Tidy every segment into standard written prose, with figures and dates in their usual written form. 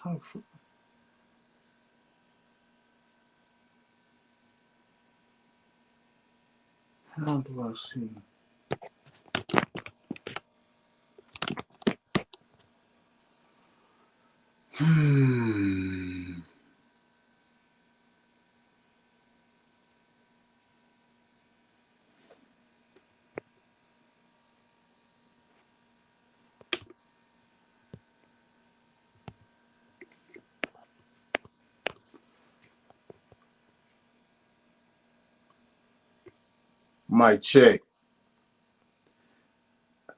How do I see? Mic check.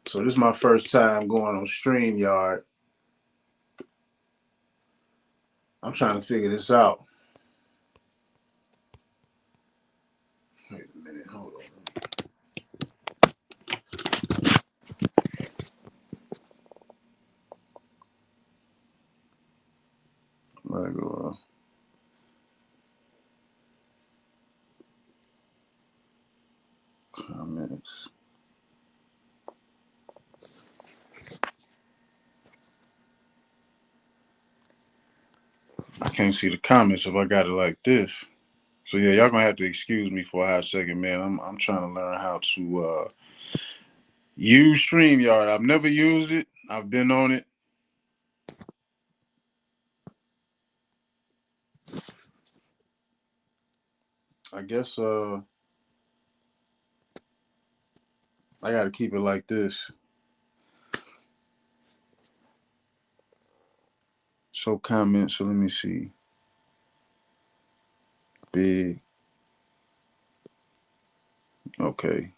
So this is my first time going on StreamYard. I'm trying to figure this out. Wait a minute, hold on. Let go. Comments. I can't see the comments if I got it like this. So yeah, y'all gonna have to excuse me for a hot second, man. I'm trying to learn how to use StreamYard. I've never used it. I've been on it. I guess I gotta keep it like this. Show comments. So let me see. Big. Okay.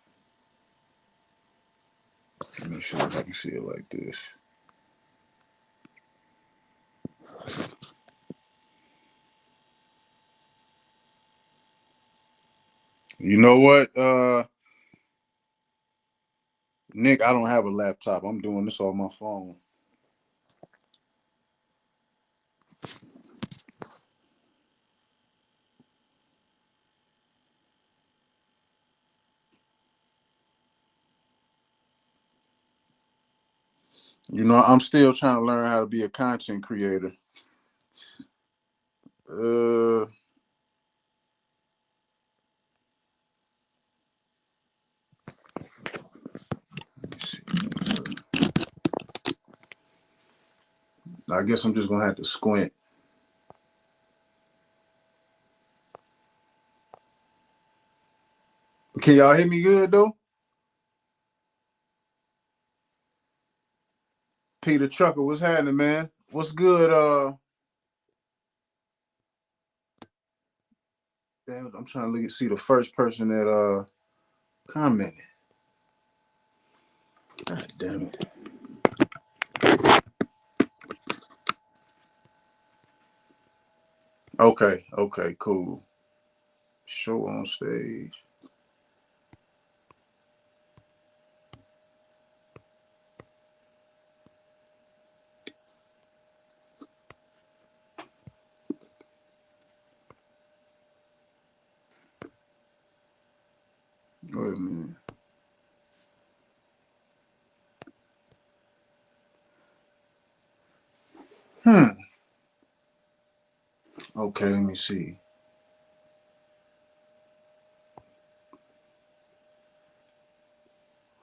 Let me see if I can see it like this. You know what, Nick? I don't have a laptop. I'm doing this on my phone. You know, I'm still trying to learn how to be a content creator. I guess I'm just gonna have to squint. Can y'all hear me good though? Peter Trucker, what's happening, man? What's good? Damn, I'm trying to see the first person that commented. God damn it. Okay, cool. Show on stage. Wait a minute. Okay, let me see.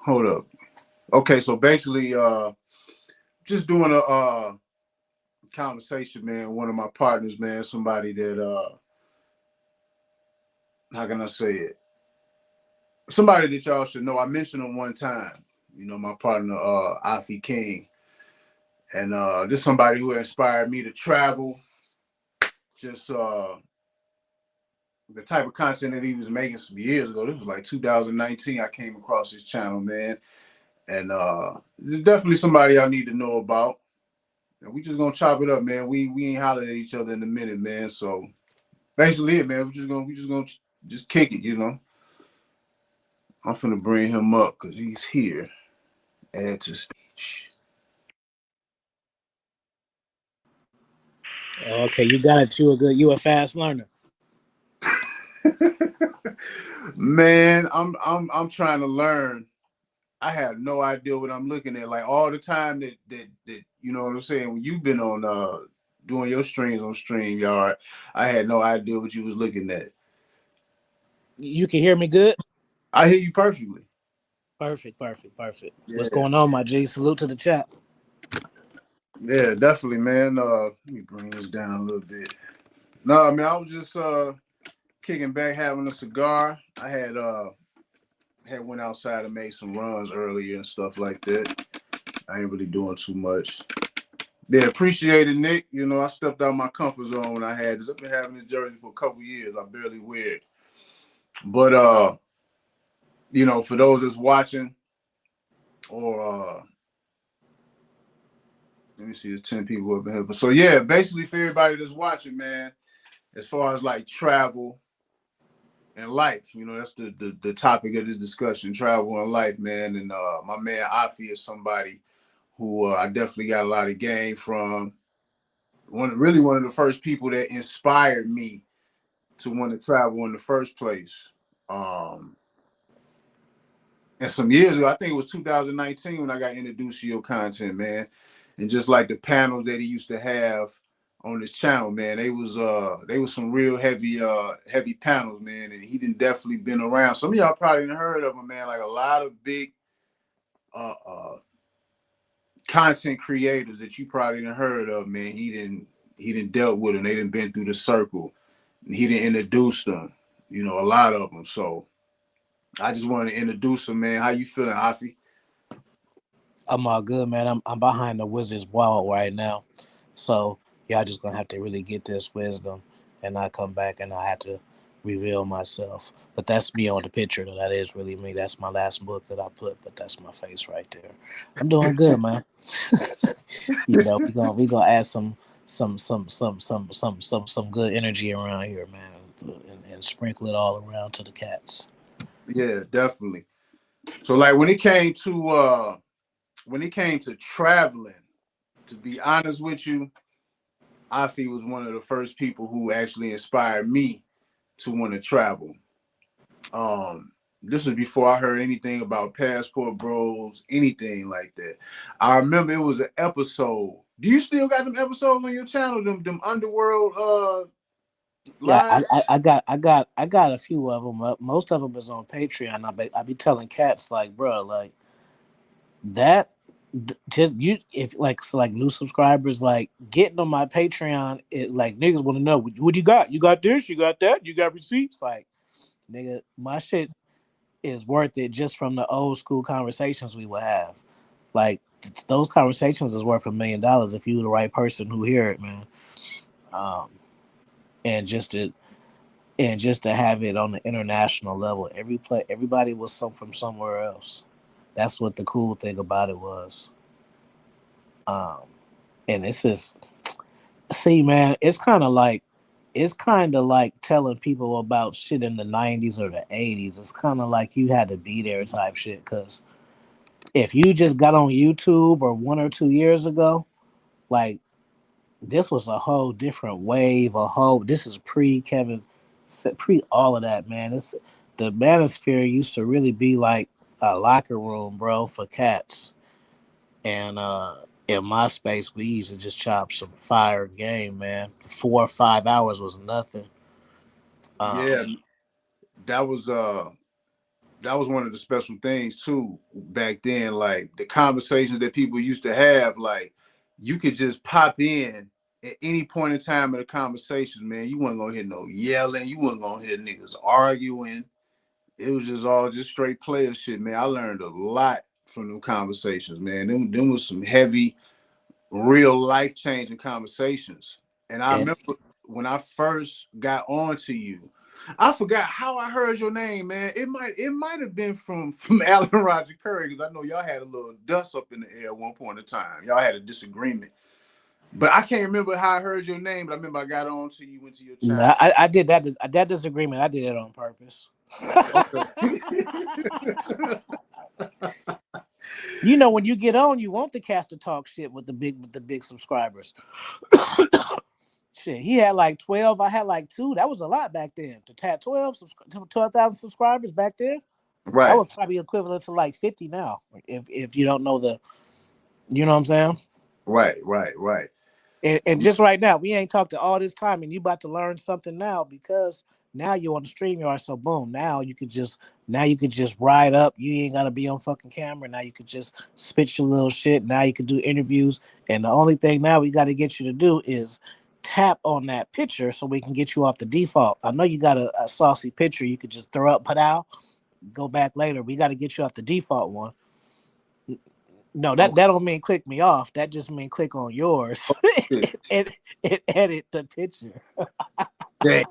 Hold up. Okay, so basically, just doing a conversation, man. One of my partners, man, somebody that how can I say it? Somebody that y'all should know. I mentioned him one time. You know, my partner, Afie King. And this somebody who inspired me to travel. Just the type of content that he was making some years ago. This was like 2019. I came across his channel, man. And there's definitely somebody I need to know about. And we just gonna chop it up, man. We ain't hollering at each other in a minute, man. So basically it, man. We just gonna kick it, you know. I'm finna bring him up because he's here. Add to stage. Okay, you got it. You a fast learner. Man, I'm trying to learn. I have no idea what I'm looking at. Like all the time that you know what I'm saying, when you've been on doing your streams on StreamYard. I had no idea what you was looking at. You can hear me good? I hear you perfectly. Perfect, perfect, perfect. What's Yeah, going on, my G? Salute to the chat. yeah, definitely, man. Let me bring this down a little bit. No, man, I was just kicking back, having a cigar. I had went outside and made some runs earlier and stuff like that. I ain't really doing too much. Yeah, appreciate it, Nick. You know, I stepped out of my comfort zone when I had this. I've been having this jersey for a couple years. I barely wear it. But you know, for those that's watching, or let me see, there's 10 people up in here. But so yeah, basically for everybody that's watching, man, as far as like travel and life, you know, that's the topic of this discussion, travel and life, man. And my man Afie is somebody who I definitely got a lot of game from. One of the first people that inspired me to want to travel in the first place. Um, and some years ago, I think it was 2019 when I got introduced to your content, man. And just like the panels that he used to have on his channel, man, they was some real heavy panels, man. And he done definitely been around. Some of y'all probably didn't heard of him, man. Like a lot of big uh, uh, content creators that you probably didn't heard of, man. He didn't dealt with them. They didn't been through the circle. He didn't introduce them. You know, a lot of them. So I just wanted to introduce him, man. How you feeling, Afie? I'm all good, man. I'm behind the Wizards wall right now. So y'all just gonna have to really get this wisdom and I come back and I have to reveal myself. But that's me on the picture though. That is really me. That's my last book that I put, but that's my face right there. I'm doing good, man. We gonna add some good energy around here, man, and sprinkle it all around to the cats. Yeah, definitely. So like when it came to traveling, to be honest with you, Afie was one of the first people who actually inspired me to want to travel. This was before I heard anything about Passport Bros, anything like that. I remember it was an episode. Do you still got them episodes on your channel? Them underworld Yeah, live? I got a few of them. Most of them is on Patreon. I be telling cats like, bro, like that. Just you, if like so like new subscribers, like getting on my Patreon, it like niggas want to know what you got. You got this, you got that, you got receipts. Like nigga, my shit is worth it just from the old school conversations we would have. Like those conversations is worth $1 million if you the right person who hear it, man. Um, and just to have it on the international level. Everybody was from somewhere else. That's what the cool thing about it was. Um, and it's just see, man, it's kind of like telling people about shit in the '90s or the '80s. It's kind of like you had to be there type shit. Because if you just got on YouTube or 1 or 2 years ago, like this was a whole different wave. This is pre Kevin, pre all of that, man. It's the manosphere used to really be like a locker room, bro, for cats. And in my space, we used to just chop some fire game, man. 4 or 5 hours was nothing. Yeah, Um, that was uh that was one of the special things too back then. Like the conversations that people used to have, like you could just pop in at any point in time in the conversation, man. You wasn't gonna hear no yelling, you wasn't gonna hear niggas arguing. It was just all just straight player shit, man. I learned a lot from them conversations, man. Them was some heavy, real life changing conversations. And I and remember when I first got on to you, I forgot how I heard your name, man. It might have been from Alan Roger Curry, because I know y'all had a little dust up in the air at one point in time. Y'all had a disagreement. But I can't remember how I heard your name, but I remember I got on to you, went to your channel. nah, I did that disagreement. I did it on purpose. Okay. You know, when you get on, you want the cast to talk shit with the big subscribers. Shit, he had like 12. I had like 2. That was a lot back then. To tap 12,000 subscribers back then. That Right, was probably equivalent to like 50 now. If you don't know you know what I'm saying? right, right, right. And just right now, we ain't talked to all this time, and you about to learn something now because now you're on the stream yard. So boom, now you could just ride up. You ain't gotta be on fucking camera. Now you could just spit your little shit. Now you could do interviews. And the only thing now we got to get you to do is tap on that picture so we can get you off the default. I know you got a saucy picture you could just throw up, put out, go back later. We got to get you off the default one. No, that Okay. don't mean click me off. That just mean click on yours Shit. and, and edit the picture. Damn.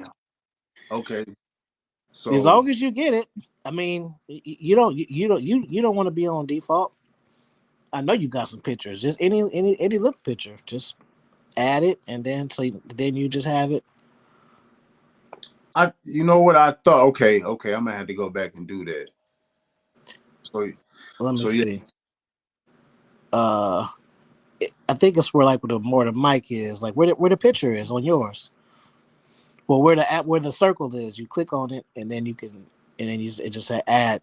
Okay. As So long as you get it, I mean, you don't want to be on default. I know you got some pictures. Just any little picture, just add it, and then you just have it. you know what I thought? Okay, okay, I'm gonna have to go back and do that. So Let me so yeah. see. Uh, I think it's where like where the mic is, like where the picture is on yours. Well, where the circle is, you click on it, and then you can, and then it just say add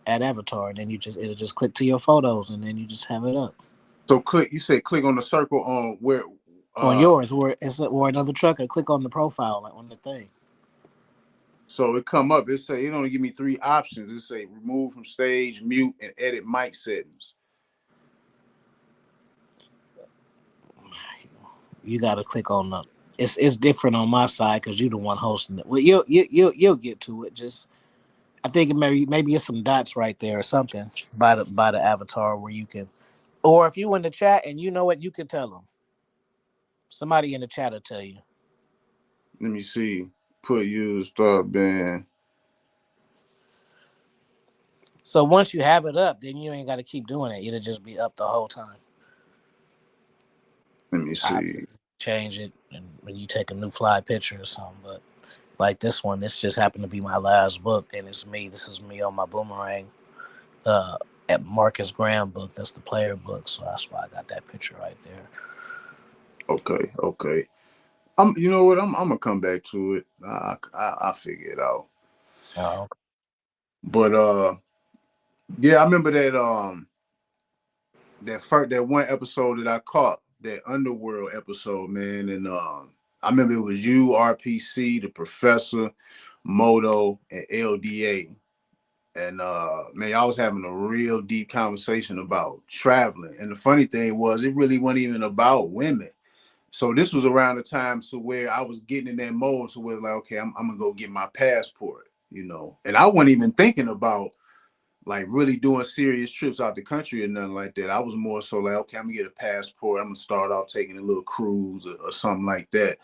avatar, and then it'll just click to your photos, and then you just have it up So click. You said click on the circle on where. on Uh. yours, or another trucker. Click on the profile, like on the thing. So it come up. It say it only give me three options. It say remove from stage, mute, and edit mic settings. You got to click on the. It's different on my side because you're the one hosting it. Well, you'll get to it. Just I think maybe it's some dots right there or something by the avatar where you can, or if you in the chat and you know it, you can tell them. Somebody in the chat will tell you. Let me see. Put you start band. So once you have it up, then you ain't got to keep doing it. It'll just be up the whole time. Let me I see. change it and when you take a new fly picture or something. But like this one, this just happened to be my last book, and it's me. This is me on my boomerang. Uh, at Marcus Graham book. That's the player book. So that's why I got that picture right there. Okay, okay. You know what? I'm gonna come back to it. I figure it out. Oh, But yeah, I remember that one episode that I caught, that underworld episode, man, and I remember it was you, RPC, the professor, Moto, and LDA. And man, I was having a real deep conversation about traveling. And the funny thing was it really wasn't even about women. So this was around the time to where I was getting in that mode to where like, okay, I'm gonna go get my passport, and I wasn't even thinking about like really doing serious trips out the country or nothing like that. I was more so like, okay, I'm gonna get a passport. I'm gonna start off taking a little cruise or something like that.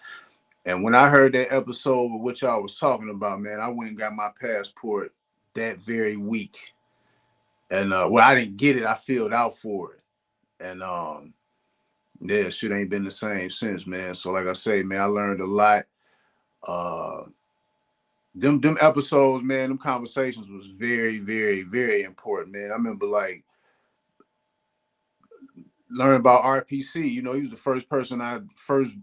And when I heard that episode with what y'all was talking about, man, I went and got my passport that very week. And well, I didn't get it. I filled out for it. And yeah, shit ain't been the same since, man. So like I say, man, I learned a lot. Uh them episodes, man, them conversations was very, very, very important, man. I remember like learning about RPC. He was the first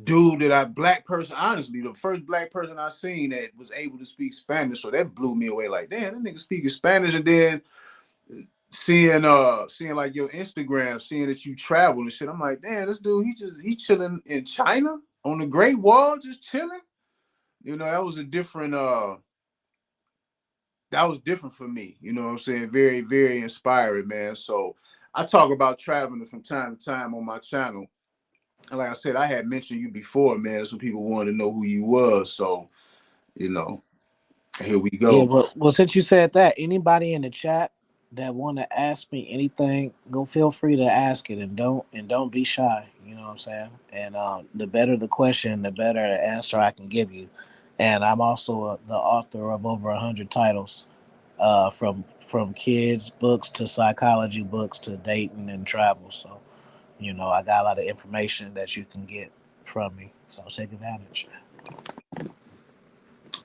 dude that black person, honestly, the first black person I seen that was able to speak Spanish. So that blew me away. Like, damn, that nigga speaking Spanish. And then seeing like your Instagram, seeing that you travel and shit. I'm like, damn, this dude, he chilling in China on the Great Wall, just chilling. That was a different that was different for me. You know what I'm saying? Very, very inspiring, man. So I talk about traveling from time to time on my channel. And like I said, I had mentioned you before, man. So people wanted to know who you was. So, you know, here we yeah. go. Well, since you said that, anybody in the chat that want to ask me anything, go feel free to ask it, and don't be shy. You know what I'm saying? And the better the question, the better the answer I can give you. And I'm also the author of over 100 titles, from kids books to psychology books to dating and travel. So I got a lot of information that you can get from me. So take advantage.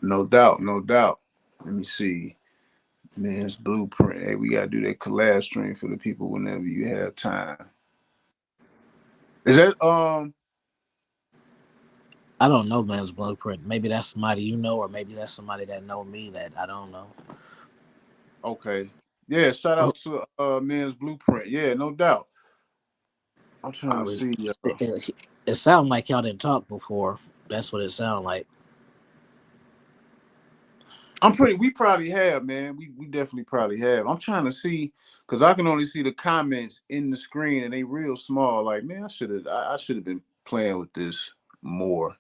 No doubt, no doubt. Let me see. Man's blueprint. Hey, we gotta do that collab stream for the people whenever you have time. Is that I don't know man's blueprint. Maybe that's somebody you know, or maybe that's somebody that know me that I don't know. okay? Yeah, shout Oh, out to Men's Blueprint. Yeah, no doubt. I'm trying Are to we? see. It sounded like y'all didn't talk before. That's what it sounded like. We probably have, man. We definitely probably have. I'm trying to see because I can only see the comments in the screen and they real small. Like, man, I should have been playing with this more.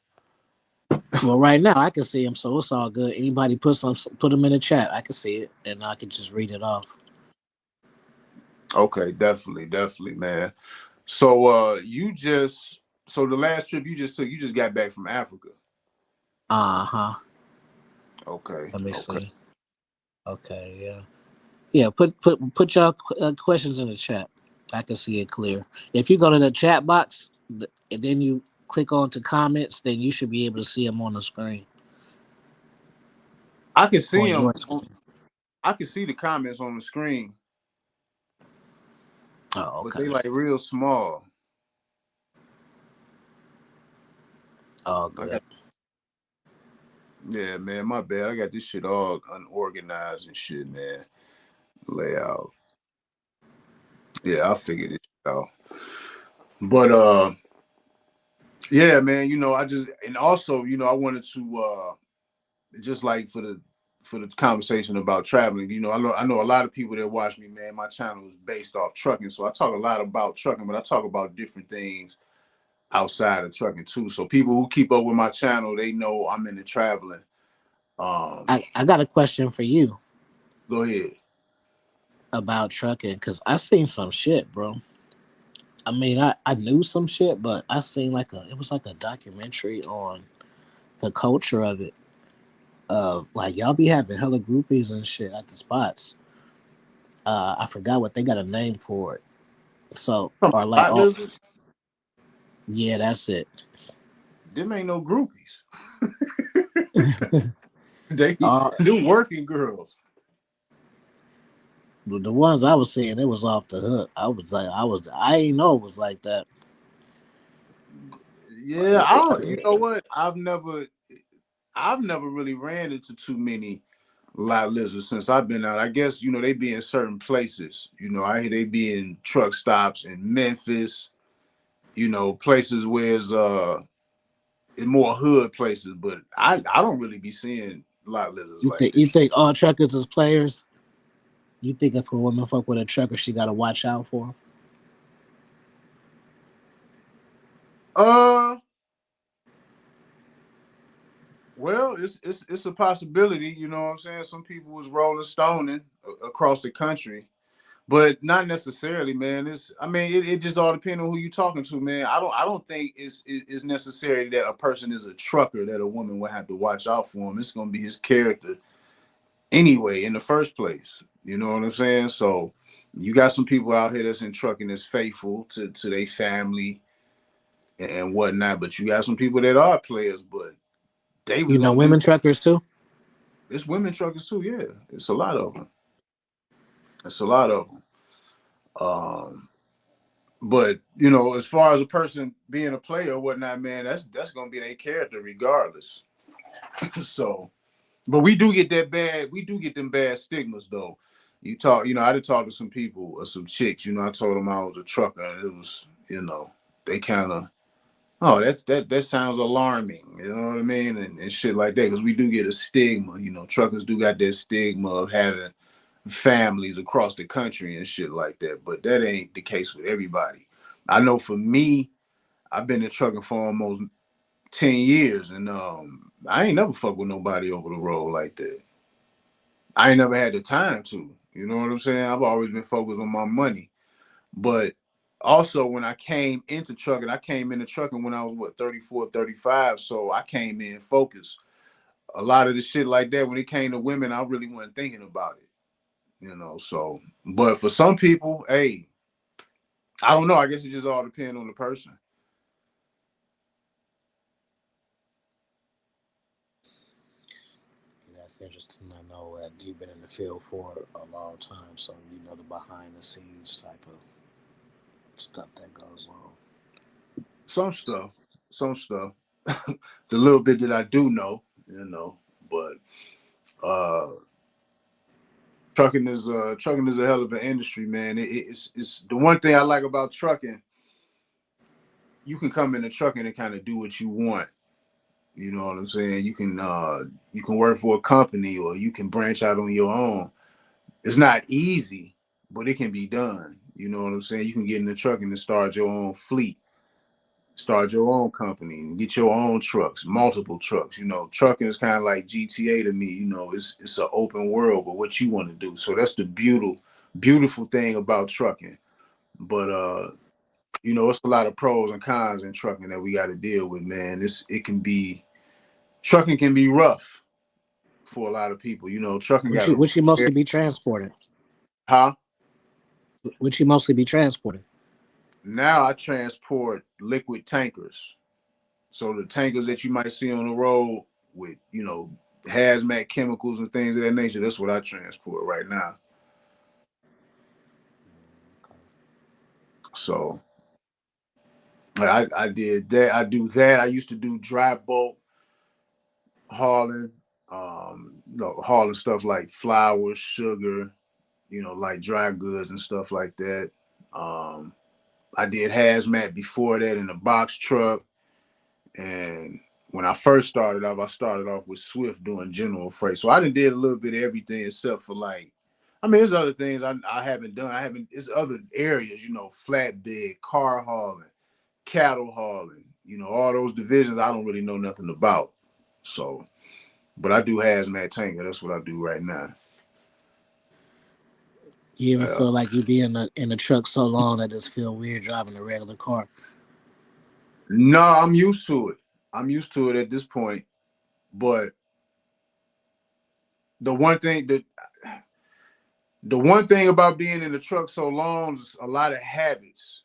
Well, right now I can see them, so it's all good. Anybody put them in the chat, I can see it, and I can just read it off. Okay, definitely, definitely, man. So so the last trip you just took, you just got back from Africa. Uh huh. Okay, Let me okay. see. Okay, yeah, yeah. Put y'all questions in the chat. I can see it clear. If you go to the chat box and then you click on to comments, then you should be able to see them on the screen I can see on them. your screen. I can see the comments on the screen, Oh, but okay. they like real small. Oh, I good. got Yeah, man. My bad. I got this shit all unorganized and shit, man. Layout. Yeah, I figured it out. But yeah, man. I just and also I wanted to just like for the conversation about traveling. I know a lot of people that watch me, man. My channel is based off trucking, so I talk a lot about trucking, but I talk about different things outside of trucking too. So people who keep up with my channel, they know I'm into traveling. I got a question for you Go ahead. about trucking because I seen some shit, bro. I mean, I knew some shit, but I seen it was like a documentary on the culture of it. Of like y'all be having hella groupies and shit at the spots. I forgot what they got a name for it. So Some or like lot oh lizards. yeah, that's it. Them ain't no groupies. They uh, do working girls. the ones I was seeing, it was off the hook. I ain't know it was like that. Yeah, I don't. You know what? I've never really ran into too many lot lizards since I've been out. I guess they be in certain places. I hear they be in truck stops in Memphis. Places where it's in more hood places. But I don't really be seeing lot lizards You like think this. all truckers is players? You think if a woman fuck with a trucker, she gotta watch out for him? Uh, well, it's a possibility. You know what I'm saying? Some people was rolling stoning across the country. But not necessarily, man. It just all depends on who you're talking to, man. I don't think it's necessary that a person is a trucker that a woman would have to watch out for him. It's gonna be his character anyway in the first place. You know what I'm saying? So you got some people out here that's in trucking that's faithful to their family and whatnot, but you got some people that are players, but they was You know, gonna do women truckers too. it's women truckers too, yeah. It's a lot of them. It's a lot of them. But as far as a person being a player or whatnot, man, that's gonna be their character regardless. So, but we do get them bad stigmas though. I did talk to some people or some chicks. I told them I was a trucker, and it was, they kind of, oh, that sounds alarming. You know what I mean, and shit like that, because we do get a stigma. Truckers do got that stigma of having families across the country and shit like that. But that ain't the case with everybody. I know for me, I've been in trucking for almost 10 years and I ain't never fucked with nobody over the road like that. I ain't never had the time to. You know what I'm saying? I've always been focused on my money. But also when I came into trucking when I was 34, 35. So I came in focused. A lot of the shit like that, when it came to women, I really wasn't thinking about it. So but for some people, hey, I don't know. I guess it just all depends on the person. That's interesting. I know that you've been in the field for a long time, so you know the behind the scenes type of stuff that goes on. Some stuff, some stuff. The little bit that I do know, but uh, trucking is a hell of an industry, man. It's the one thing I like about trucking. you can come in the trucking and kind of do what you want. You know what I'm saying? You can work for a company or you can branch out on your own. It's not easy, but it can be done. You know what I'm saying? You can get in the trucking and start your own fleet, start your own company, and get your own trucks, multiple trucks. You know, trucking is kind of like GTA to me. You know, it's an open world, but what you want to do. So that's the beautiful thing about trucking. But you know, it's a lot of pros and cons in trucking that we got to deal with, man. It can be trucking can be rough for a lot of people. You know, trucking got Would you mostly be transported? huh? Would you mostly be transported? Now I transport liquid tankers. So the tankers that you might see on the road with, you know, hazmat chemicals and things of that nature, that's what I transport right now. So I did that. I do that. I used to do dry bulk hauling, hauling stuff like flour, sugar, you know, like dry goods and stuff like that. Um, I did hazmat before that in a box truck. And when I first started off, I started off with Swift doing general freight. So I done did a little bit of everything except for like, I mean, there's other things I haven't done. It's other areas, you know, flatbed, car hauling, cattle hauling, you know, all those divisions I don't really know nothing about. So, but I do hazmat tanker. That's what I do right now. You ever Uh, feel like you be in a truck so long that just feel weird driving a regular car? no, I'm used to it. I'm used to it at this point. But the one thing that the one thing about being in the truck so long is a lot of habits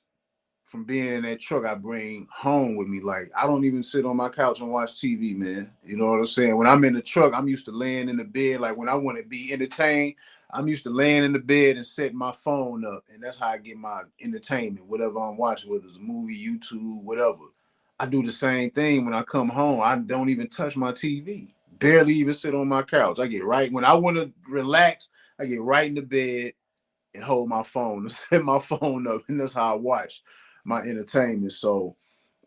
from being in that truck I bring home with me. Like I don't even sit on my couch and watch TV, man. You know what I'm saying? When I'm in the truck, I'm used to laying in the bed. Like when I want to be entertained, I'm used to laying in the bed and setting my phone up, and that's how I get my entertainment, whatever I'm watching, whether it's a movie, YouTube, whatever. I do the same thing when I come home. I don't even touch my TV. Barely even sit on my couch. I get right when I want to relax. I get right in the bed and hold my phone and set my phone up, and that's how I watch my entertainment. So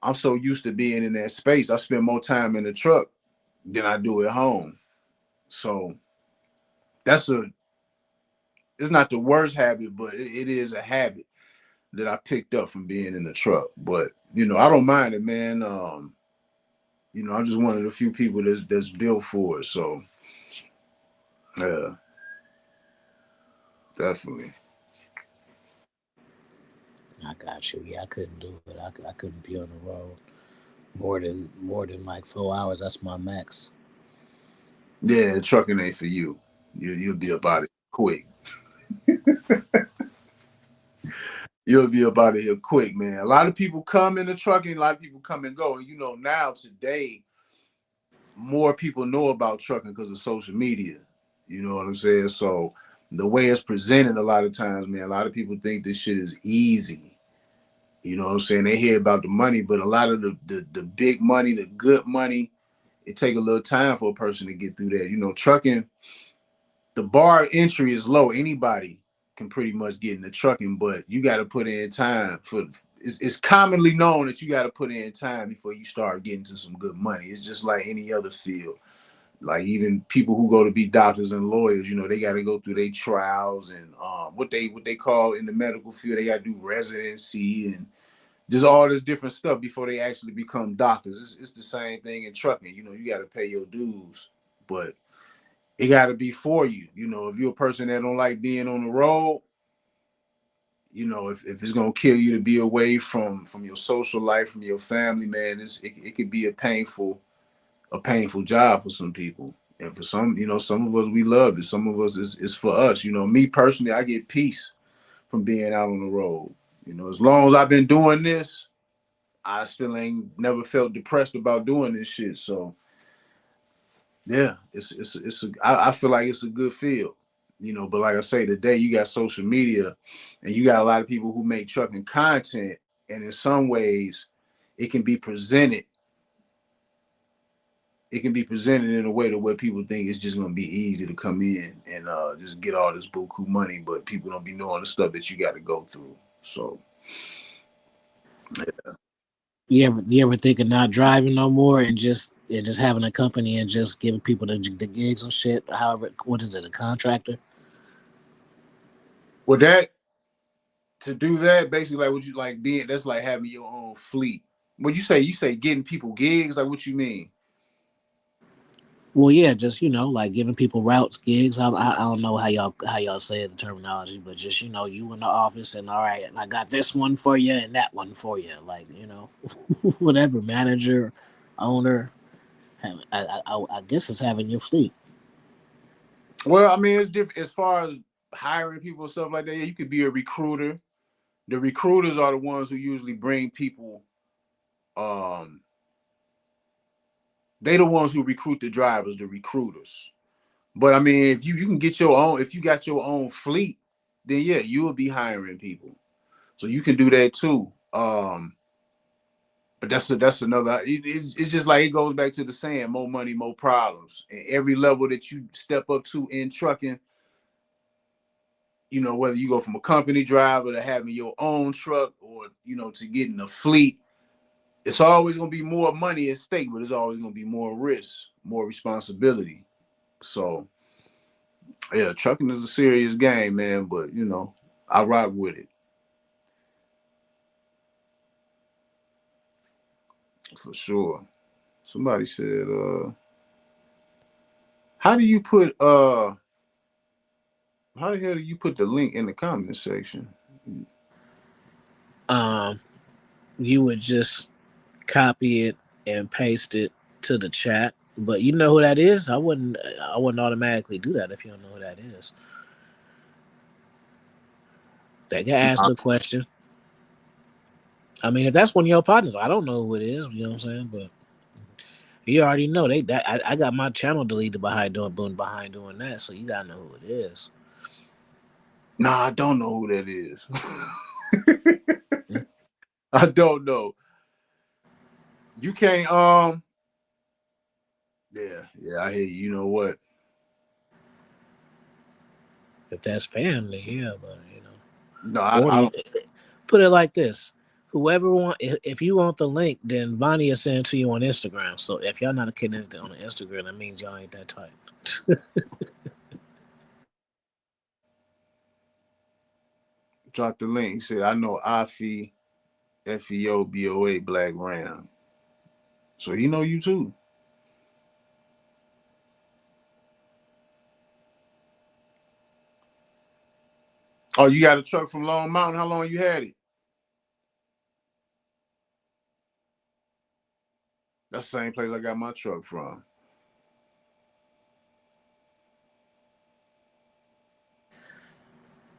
I'm so used to being in that space. I spend more time in the truck than I do at home. So that's a it's not the worst habit, but it is a habit that I picked up from being in the truck. But you know, I don't mind it, man. You know, I'm just one of the few people that's built for it. So yeah, definitely. I got you. Yeah, I couldn't do it. I couldn't be on the road more than like 4 hours. That's my max. Yeah, the trucking ain't for you. You'll be about it quick. You'll be up out of here quick, man. A lot of people come in the trucking, a lot of people come and go. And you know, now today, more people know about trucking because of social media. You know what I'm saying? So the way it's presented a lot of times, man, a lot of people think this shit is easy. You know what I'm saying? They hear about the money, but a lot of the big money, the good money, it take a little time for a person to get through that. You know, trucking, the bar of entry is low. Anybody can pretty much get into trucking, but you got to put in time for. It's commonly known that you got to put in time before you start getting to some good money. It's just like any other field. Like even people who go to be doctors and lawyers, you know, they got to go through their trials and what they call in the medical field, they got to do residency and just all this different stuff before they actually become doctors. It's the same thing in trucking. You know, you got to pay your dues, but it got to be for you. You know, if you're a person that don't like being on the road, you know, if it's gonna kill you to be away from your social life, from your family, man, it could be a painful job for some people. And for some, you know, some of us we love it. Some of us it's for us. You know, me personally, I get peace from being out on the road. You know, as long as I've been doing this, I still ain't never felt depressed about doing this shit. So yeah, I feel like it's a good field, you know. But like I say, today you got social media, and you got a lot of people who make trucking content, and in some ways, it can be presented. It can be presented in a way to where people think it's just gonna be easy to come in and just get all this buku money, but people don't be knowing the stuff that you got to go through. So You ever think of not driving no more and just having a company and just giving people the gigs and shit? However, what is it? A contractor? Well, that to do that basically like what you like being that's like having your own fleet. What you say? You say getting people gigs? Like what you mean? Well, yeah, just like giving people routes, gigs. I don't know how y'all say the terminology, but just you in the office and all right, and I got this one for you and that one for you, like whatever manager, owner. I guess it's having your fleet. Well, I mean, it's different as far as hiring people and stuff like that. Yeah, you could be a recruiter. The recruiters are the ones who usually bring people. Um, they the ones who recruit the drivers, the recruiters. But I mean, if you can get your own, if you got your own fleet, then yeah, you will be hiring people. So you can do that too. But that's another. It's just like it goes back to the saying: more money, more problems. And every level that you step up to in trucking, whether you go from a company driver to having your own truck, or to getting a fleet, it's always going to be more money at stake, but it's always going to be more risk, more responsibility. So yeah, trucking is a serious game, man. But I rock with it for sure. Somebody said, how do you put how the hell do you put the link in the comment section? Um, you would just copy it and paste it to the chat. But you know who that is? I wouldn't automatically do that if you don't know who that is. They can ask Uh, the question. I mean, if that's one of your partners, I don't know who it is. You know what I'm saying? But you already know I got my channel deleted behind doing that, so you gotta know who it is. nah, I don't know who that is. Mm. I don't know. You can't yeah, I hear you. You know what? If that's family, yeah, but No, or I don't. put it like this: whoever if you want the link, then Vonnie is sent to you on Instagram. So if y'all not connected on Instagram, that means y'all ain't that tight. Drop the link. He said, I know Afie, FEOBOA Black Ram. So he know you too. Oh, you got a truck from Long Mountain? How long you had it? That's the same place I got my truck from.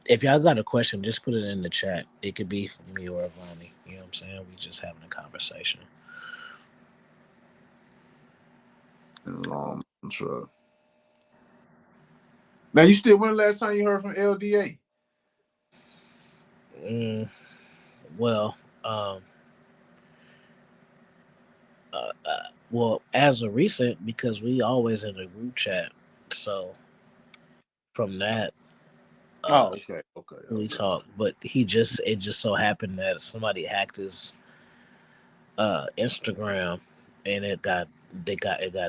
If y'all got a question, just put it in the chat. It could be for me or Vonnie. You know what I'm saying? We just having a conversation. In a long truck. Now you still when the last time you heard from LDA? Mm, well, um, well, as of recent, because we always in a group chat. So from that, Oh, uh, okay, okay, we okay. talk. But it just so happened that somebody hacked his Instagram, and it got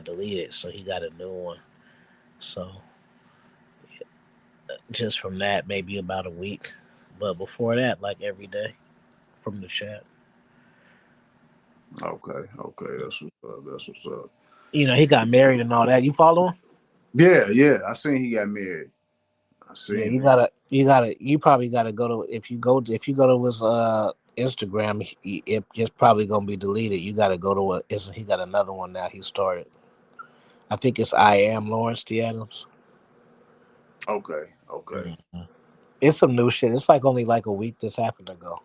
deleted. So he got a new one. So just from that, maybe about a week. But before that, like every day from the chat. Okay, okay. That's what's up. That's what's up. He got married and all that. You follow him? Yeah, yeah. I seen he got married. I Yeah, seen you probably gotta go to if you go to his Instagram, it's probably gonna be deleted. You gotta go to he got another one now. He started. I think it's I am Lawrence T Adams. it. Okay, okay, Mhm. It's some new shit. It's like only like a week this happened ago.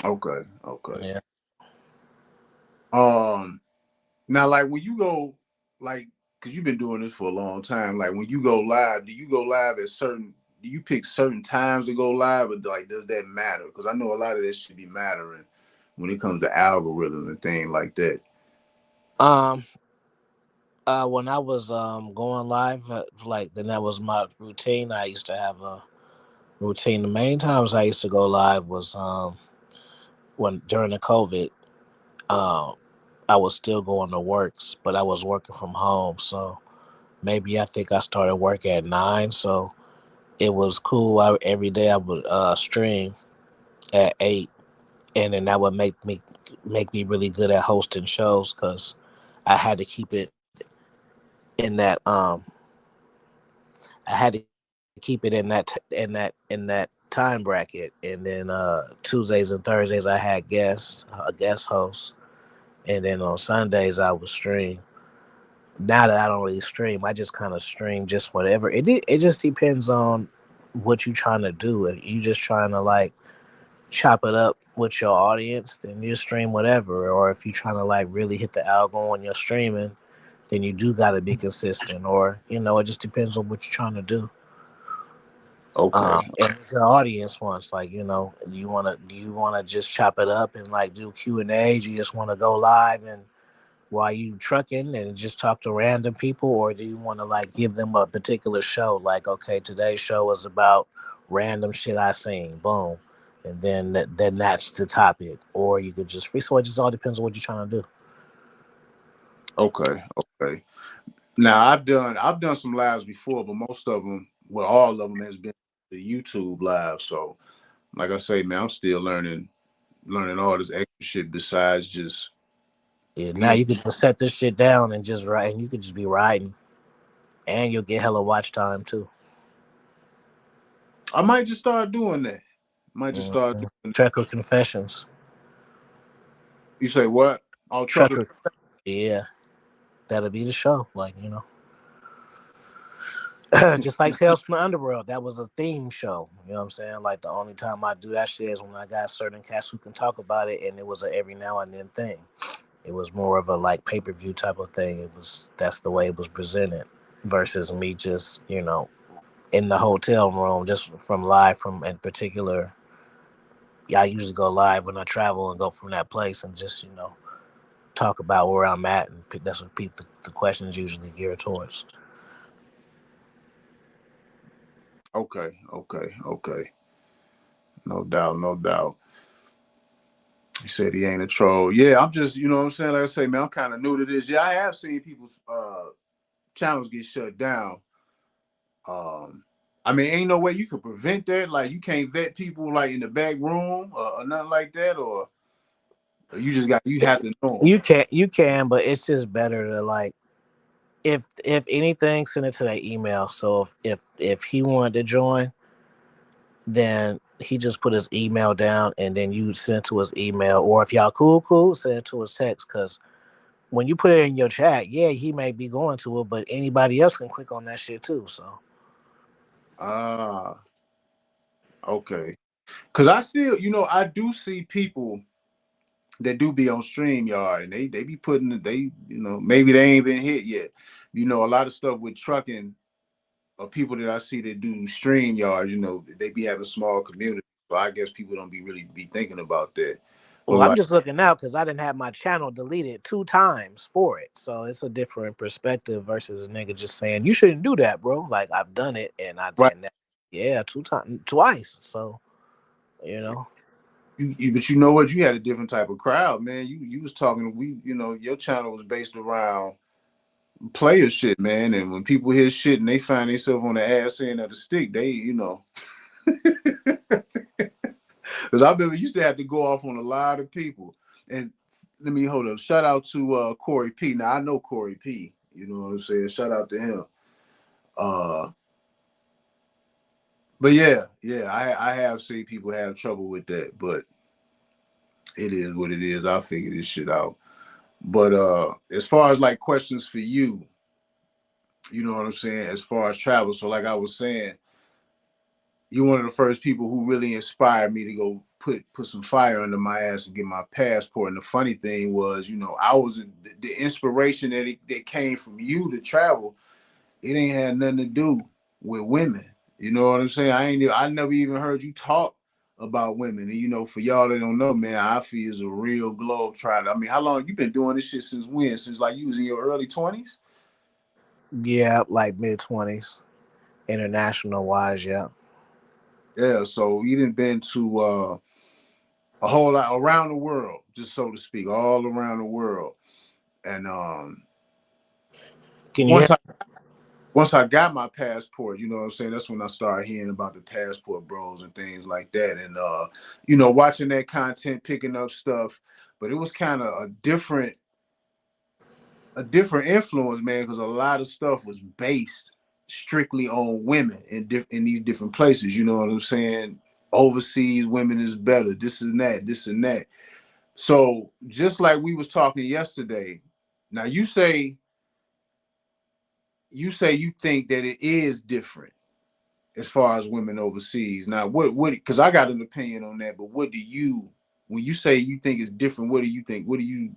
okay, okay. Yeah. Um, Now like when you go like, because you've been doing this for a long time, like when you go live, do you go live at certain? Do you pick certain times to go live, or like does that matter? Because I know a lot of this should be mattering when it comes to algorithm and things like that. Um. When I was going live, like then that was my routine. I used to have a routine. The main times I used to go live when during the COVID, um, I was still going to works, but I was working from home. So maybe I think I started work at 9. So it was cool. Every day I would stream at 8, and then that would make me really good at hosting shows because I had to keep it in that I had to keep it in that time bracket, and then Tuesdays and Thursdays I had guests, a guest host, and then on Sundays I would stream. Now that I don't really stream, I just kind of stream just whatever. It just depends on what you're trying to do. If you just trying to like chop it up with your audience, then you stream whatever. Or if you're trying to like really hit the algo when you're streaming, then you do got to be consistent. Or it just depends on what you're trying to do. Okay. And what your audience wants, like do you wanna just chop it up and like do Q&As? You just want to go live and while you trucking and just talk to random people, or do you want to like give them a particular show? Like, okay, today's show is about random shit I seen, boom, and then that's the topic. Or you could just free. So it just all depends on what you're trying to do. Okay. Okay. Now I've done some lives before, but most of them, well, all of them has been the YouTube live. So, like I say, man, I'm still learning all this extra shit besides just Yeah, now being. you could just set this shit down and just write, and you could just be writing, and you'll get hella watch time too. I might just start doing that. Might just start Mhm. doing. Trucker confessions, You say what? Oh, trucker. trucker. Yeah, that'll be the show. Like just like Tales from the Underworld, that was a theme show. You know what I'm saying? Like the only time I do that shit is when I got certain cats who can talk about it, and it was a every now and then thing. It was more of a like pay-per-view type of thing. That's the way it was presented, versus me just in the hotel room just from live from in particular. Yeah, I usually go live when I travel and go from that place and just talk about where I'm at, and that's what the questions usually geared towards. Okay, okay, okay. No doubt, no doubt. He said he ain't a troll. Yeah, I'm just, what I'm saying? Like I say, man, I'm kind of new to this. Yeah, I have seen people's channels get shut down. Um, I mean, ain't no way you could prevent that. Like, you can't vet people like in the back room or nothing like that, or you have to know them. You can, but it's just better to like if anything, send it to that email. So if he wanted to join, then he just put his email down, and then you send it to his email. Or if y'all cool, send it to his text. Because when you put it in your chat, yeah, he may be going to it, but anybody else can click on that shit too. So Ah, okay. Cause I still, I do see people that do be on StreamYard and they be putting maybe they ain't been hit yet. A lot of stuff with trucking or people that I see that do StreamYard, they be having small communities. So I guess people don't be really be thinking about that. But well, I'm like, just looking now because I didn't have my channel deleted 2 times for it. So it's a different perspective versus a nigga just saying you shouldn't do that, bro. Like I've done it, right, yeah, 2 times, twice. So you know. but you know what? You had a different type of crowd, man. You was talking. Your channel was based around player shit, man. And when people hear shit and they find themselves on the ass end of the stick, they. Because I remember you used to have to go off on a lot of people. And let me hold up. Shout out to Corey P. Now I know Corey P. You know what I'm saying? Shout out to him. Uh, but yeah, I have seen people have trouble with that, but it is what it is. I'll figure this shit out. But as far as like questions for you, you know what I'm saying? As far as travel, so like I was saying, you're one of the first people who really inspired me to go put some fire under my ass and get my passport. And the funny thing was, I was the inspiration that came from you to travel. It ain't had nothing to do with women. You know what I'm saying? I never even heard you talk about women. And for y'all that don't know, man, Afie is a real globe trotter. I mean, how long you been doing this shit since when? Since like you was in your early 20s? Yeah, like mid 20s, international wise. Yeah. Yeah, so you didn't been to a whole lot around the world, just so to speak, all around the world. And Can you hear? once I once I got my passport, you know what I'm saying, that's when I started hearing about the passport bros and things like that. And watching that content, picking up stuff. But it was kind of a different influence, man, because a lot of stuff was based strictly on women in these different places. You know what I'm saying? Overseas women is better. This and that. This and that. So just like we was talking yesterday, now you say you think that it is different as far as women overseas. Now what because I got an opinion on that, but what do you when you say you think it's different, what do you think? What do you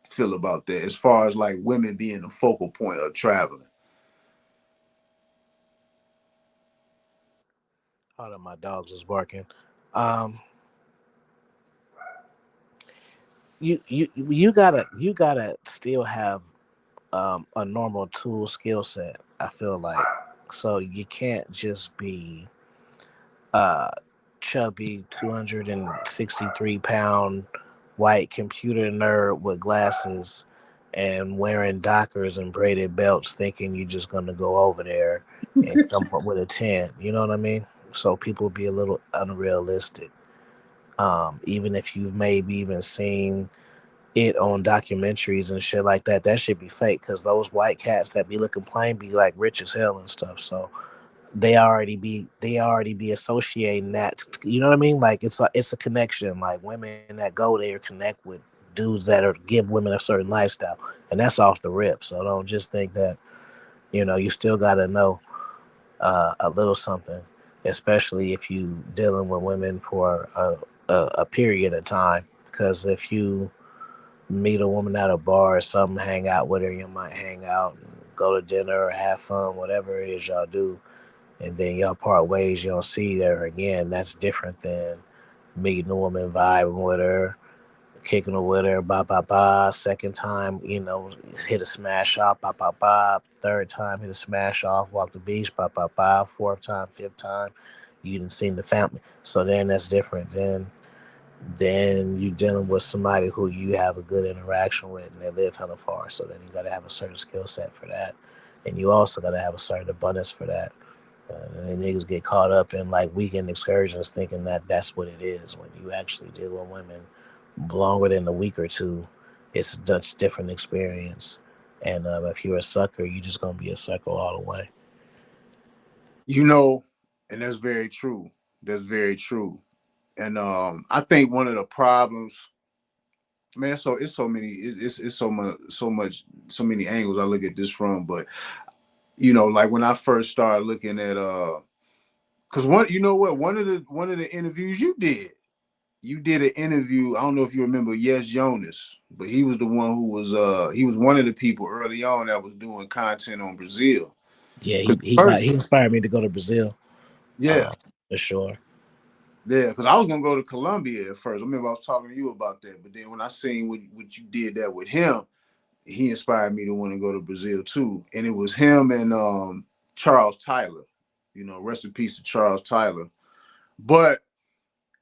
feel about that as far as like women being the focal point of traveling? Hold on, my dogs is barking. Um, you gotta still have a normal tool skill set. I feel like so you can't just be uh chubby 263-pound white computer nerd with glasses and wearing dockers and braided belts thinking you're just gonna go over there and come up with a 10. You know what I mean? So people be a little unrealistic. Even if you've maybe even seen it on documentaries and shit like that, that should be fake because those white cats that be looking plain be like rich as hell and stuff. So they already be associating that. You know what I mean? Like it's a connection. Like women that go there connect with dudes that are give women a certain lifestyle, and that's off the rip. So don't just think that you still got to know a little something, especially if you dealing with women for a period of time. Because if you meet a woman at a bar or something, hang out with her, you might hang out and go to dinner or have fun, whatever it is y'all do, and then y'all part ways, you don't see her again. That's different than meeting a woman, vibing with her, kicking it with her, ba ba ba. Second time, hit a smash off, ba ba ba. Third time, hit a smash off, walk the beach, ba ba ba. Fourth time, fifth time, you didn't see the family. So then that's different. Then you dealing with somebody who you have a good interaction with, and they live hella far. So then you got to have a certain skill set for that, and you also got to have a certain abundance for that. And niggas get caught up in like weekend excursions thinking that that's what it is. When you actually deal with women longer than a week or two, it's a much different experience. And if you're a sucker, you're just gonna be a sucker all the way. You know, and that's very true. That's very true. And I think one of the problems, man, so it's so many, it's so many angles I look at this from. But like when I first started looking at because one of the interviews you did an interview. I don't know if you remember Yes Jonas, but he was the one who was he was one of the people early on that was doing content on Brazil. Yeah, Because he first, inspired me to go to Brazil, yeah, for sure. yeah, because I was gonna go to Colombia at first. I remember I was talking to you about that, but then when I seen what you did that with him, he inspired me to want to go to Brazil too. And it was him and Charles Tyler. Rest in peace to Charles Tyler. But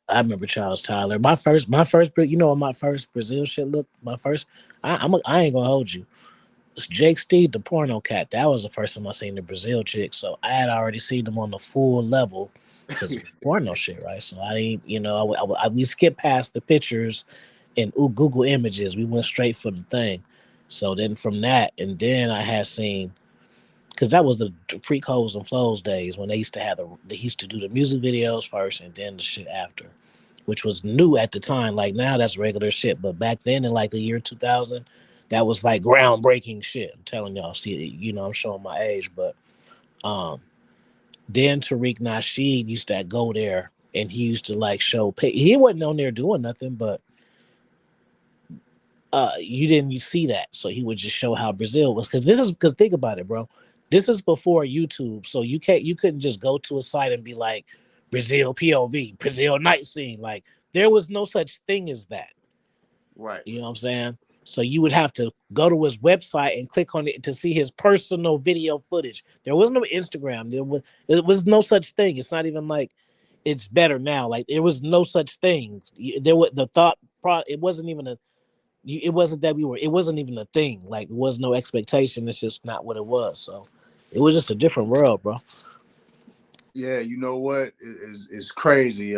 I remember Charles Tyler. My first Brazil shit look. My first, I ain't gonna hold you. Jake Steed, the porno cat. That was the first time I seen the Brazil chick. So I had already seen them on the full level because porno shit, right? So I ain't, we skipped past the pictures and Google Images. We went straight for the thing. So then from that, and then I had seen because that was the Freak Hoes and Flows days when they used to have they used to do the music videos first and then the shit after, which was new at the time. Like now that's regular shit, but back then in like the year 2000, that was like groundbreaking shit. I'm telling y'all. See, I'm showing my age, but um, then Tariq Nasheed used to go there and he used to like show. He wasn't on there doing nothing, but you see that, so he would just show how Brazil was because think about it, bro. This is before YouTube, so you couldn't just go to a site and be like Brazil POV, Brazil night scene. Like there was no such thing as that. right, You know what I'm saying? So you would have to go to his website and click on it to see his personal video footage. There was no Instagram. There was no such thing. It's not even like it's better now. Like there was no such thing. There was the thought. It wasn't even a. It wasn't that we were. It wasn't even a thing. Like there was no expectation. It's just not what it was. So it was just a different world, bro. Yeah, you know what? It's crazy.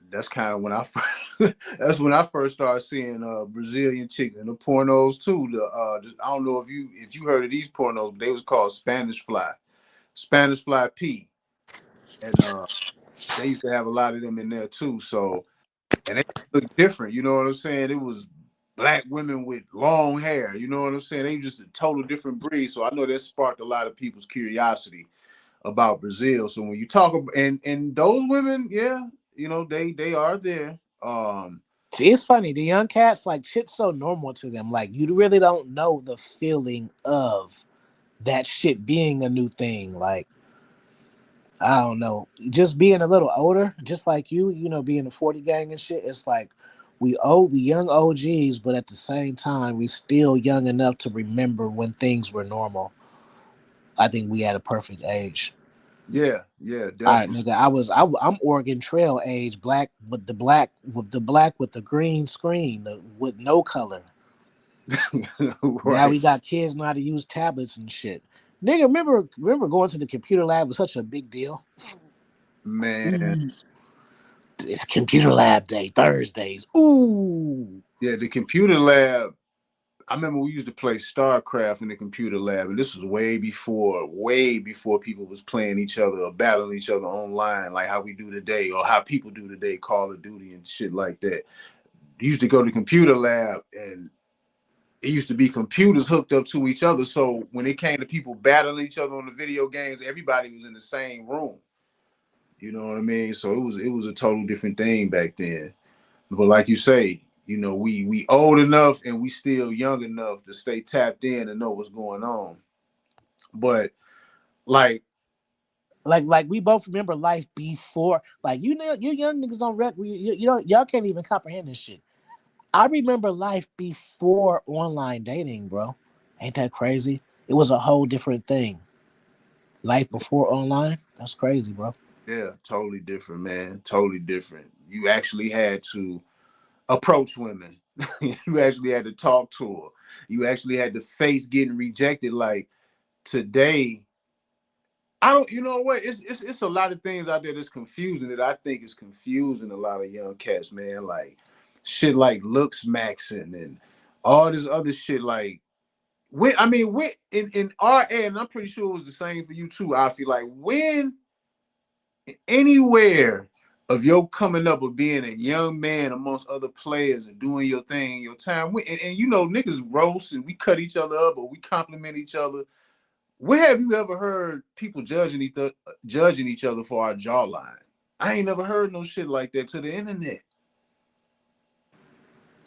That's kind of when I first, that's when I first started seeing Brazilian chicks and the pornos too. I don't know if you heard of these pornos, but they was called Spanish Fly P, and they used to have a lot of them in there too. So and they look different. You know what I'm saying? It was black women with long hair. You know what I'm saying? They were just a total different breed. So I know that sparked a lot of people's curiosity about Brazil. So when you talk about and those women, yeah, you know, they are there. See, it's funny. The young cats, like shit's so normal to them. Like you really don't know the feeling of that shit being a new thing. Like I don't know, just being a little older, just like you know, being a 40 gang and shit. It's like we young OGs, but at the same time, we still young enough to remember when things were normal. I think we had a perfect age. Yeah, yeah, All right, definitely. nigga. I'm Oregon Trail age, black with the green screen, with no color. Now Right. we got kids know how to use tablets and shit. Nigga, remember going to the computer lab was such a big deal. Man. Ooh, it's computer lab day Thursdays. Ooh, Yeah, the computer lab. I remember we used to play StarCraft in the computer lab, and this was way before people was playing each other or battling each other online like how we do today or how people do today, Call of Duty and shit like that. You used to go to the computer lab and it used to be computers hooked up to each other. So when it came to people battling each other on the video games, everybody was in the same room. You know what I mean? So it was a total different thing back then. But like you say, you know, we old enough and we still young enough to stay tapped in and know what's going on. But like, like we both remember life before. Like you know, you young niggas don't you know y'all can't even comprehend this shit. I remember life before online dating, bro. Ain't that crazy? It was a whole different thing. Life before online. That's crazy, bro. yeah, totally different, man. Totally different. You actually had to approach women. You actually had to talk to her. You actually had to face getting rejected. Like today, I don't. You know what? It's a lot of things out there that's confusing that I think is confusing a lot of young cats, man. Like shit, like looks maxing and all this other shit. Like when I mean, when in our age, and I'm pretty sure it was the same for you too. I feel like when anywhere of your coming up of being a young man amongst other players and doing your thing, your time, and you know niggas roast and we cut each other up or we compliment each other. Where have you ever heard people judging each other for our jawline? I ain't never heard no shit like that to the internet.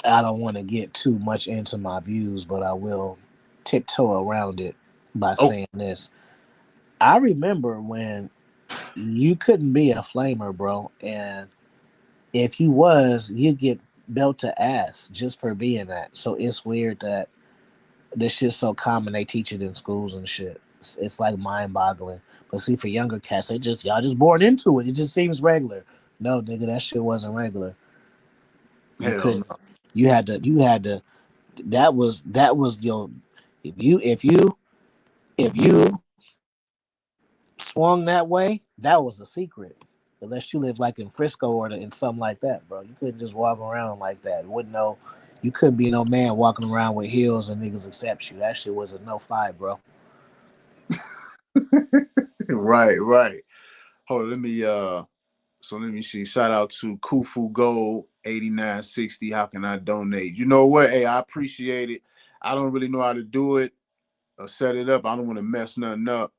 I don't want to get too much into my views, but I will tiptoe around it by Oh, saying this. I remember when you couldn't be a flamer, bro, and if you was, you get belt to ass just for being that. So it's weird that this shit's so common. They teach it in schools and shit. It's like mind boggling. But see, for younger cats, y'all just born into it. It just seems regular. No, nigga, that shit wasn't regular. You hell could, no. you had to. That was your. If you swung that way, that was a secret. Unless you live like in Frisco or in something like that, bro. You couldn't just walk around like that. Wouldn't know. You couldn't be no man walking around with heels and niggas accept you. That shit was a no fly, bro. Right, right. Hold on, let me see. Shout out to Kufu Gold 8960. How can I donate? You know what? Hey, I appreciate it. I don't really know how to do it or set it up. I don't want to mess nothing up.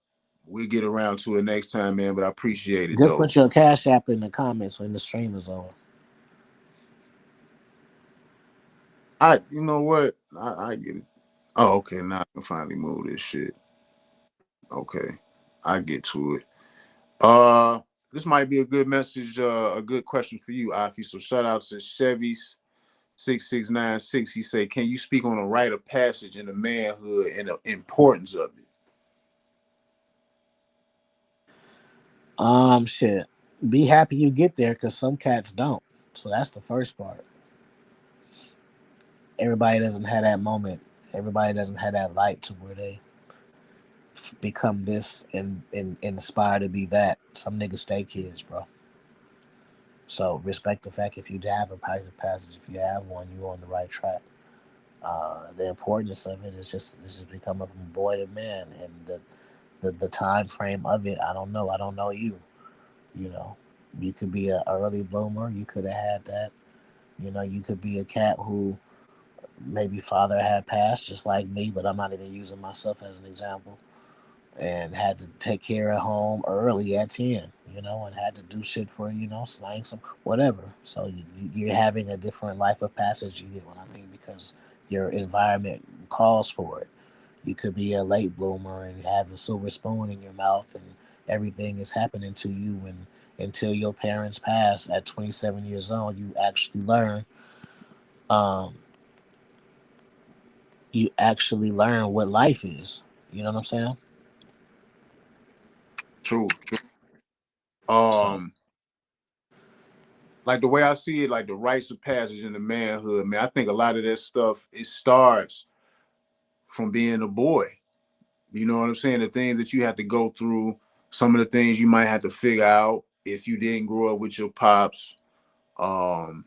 We'll get around to it next time, man. But I appreciate it Just though. put your cash app in the comments when the stream is on. You know what? I get it. Oh, okay. Now I can finally move this shit. Okay, I get to it. This might be a good message, a good question for you, Afie. So shout out to Chevy's 6696. He said, "Can you speak on a rite of passage in the manhood and the importance of it?" Shit. be happy you get there, because some cats don't. So that's the first part. Everybody doesn't have that moment. Everybody doesn't have that light to where they become this and aspire to be that. Some niggas stay kids, bro. So respect the fact if you have a price of passage, if you have one, you're on the right track. The importance of it is just this is becoming from boy to man, and the time frame of it. I don't know. I don't know you. You know, you could be an early bloomer. You could have had that. You know, you could be a cat who maybe father had passed just like me, but I'm not even using myself as an example, and had to take care of home early at 10, you know, and had to do shit for, you know, slang some whatever. So you're having a different life of passage, you get what I mean, because your environment calls for it. You could be a late bloomer and have a silver spoon in your mouth, and everything is happening to you, and until your parents pass at 27 years old, um you actually learn what life is. You know what I'm saying? True, true. So Like the way I see it, like the rites of passage in the manhood, man. I think a lot of that stuff it starts from being a boy. You know what I'm saying? The things that you have to go through, some of the things you might have to figure out if you didn't grow up with your pops, um,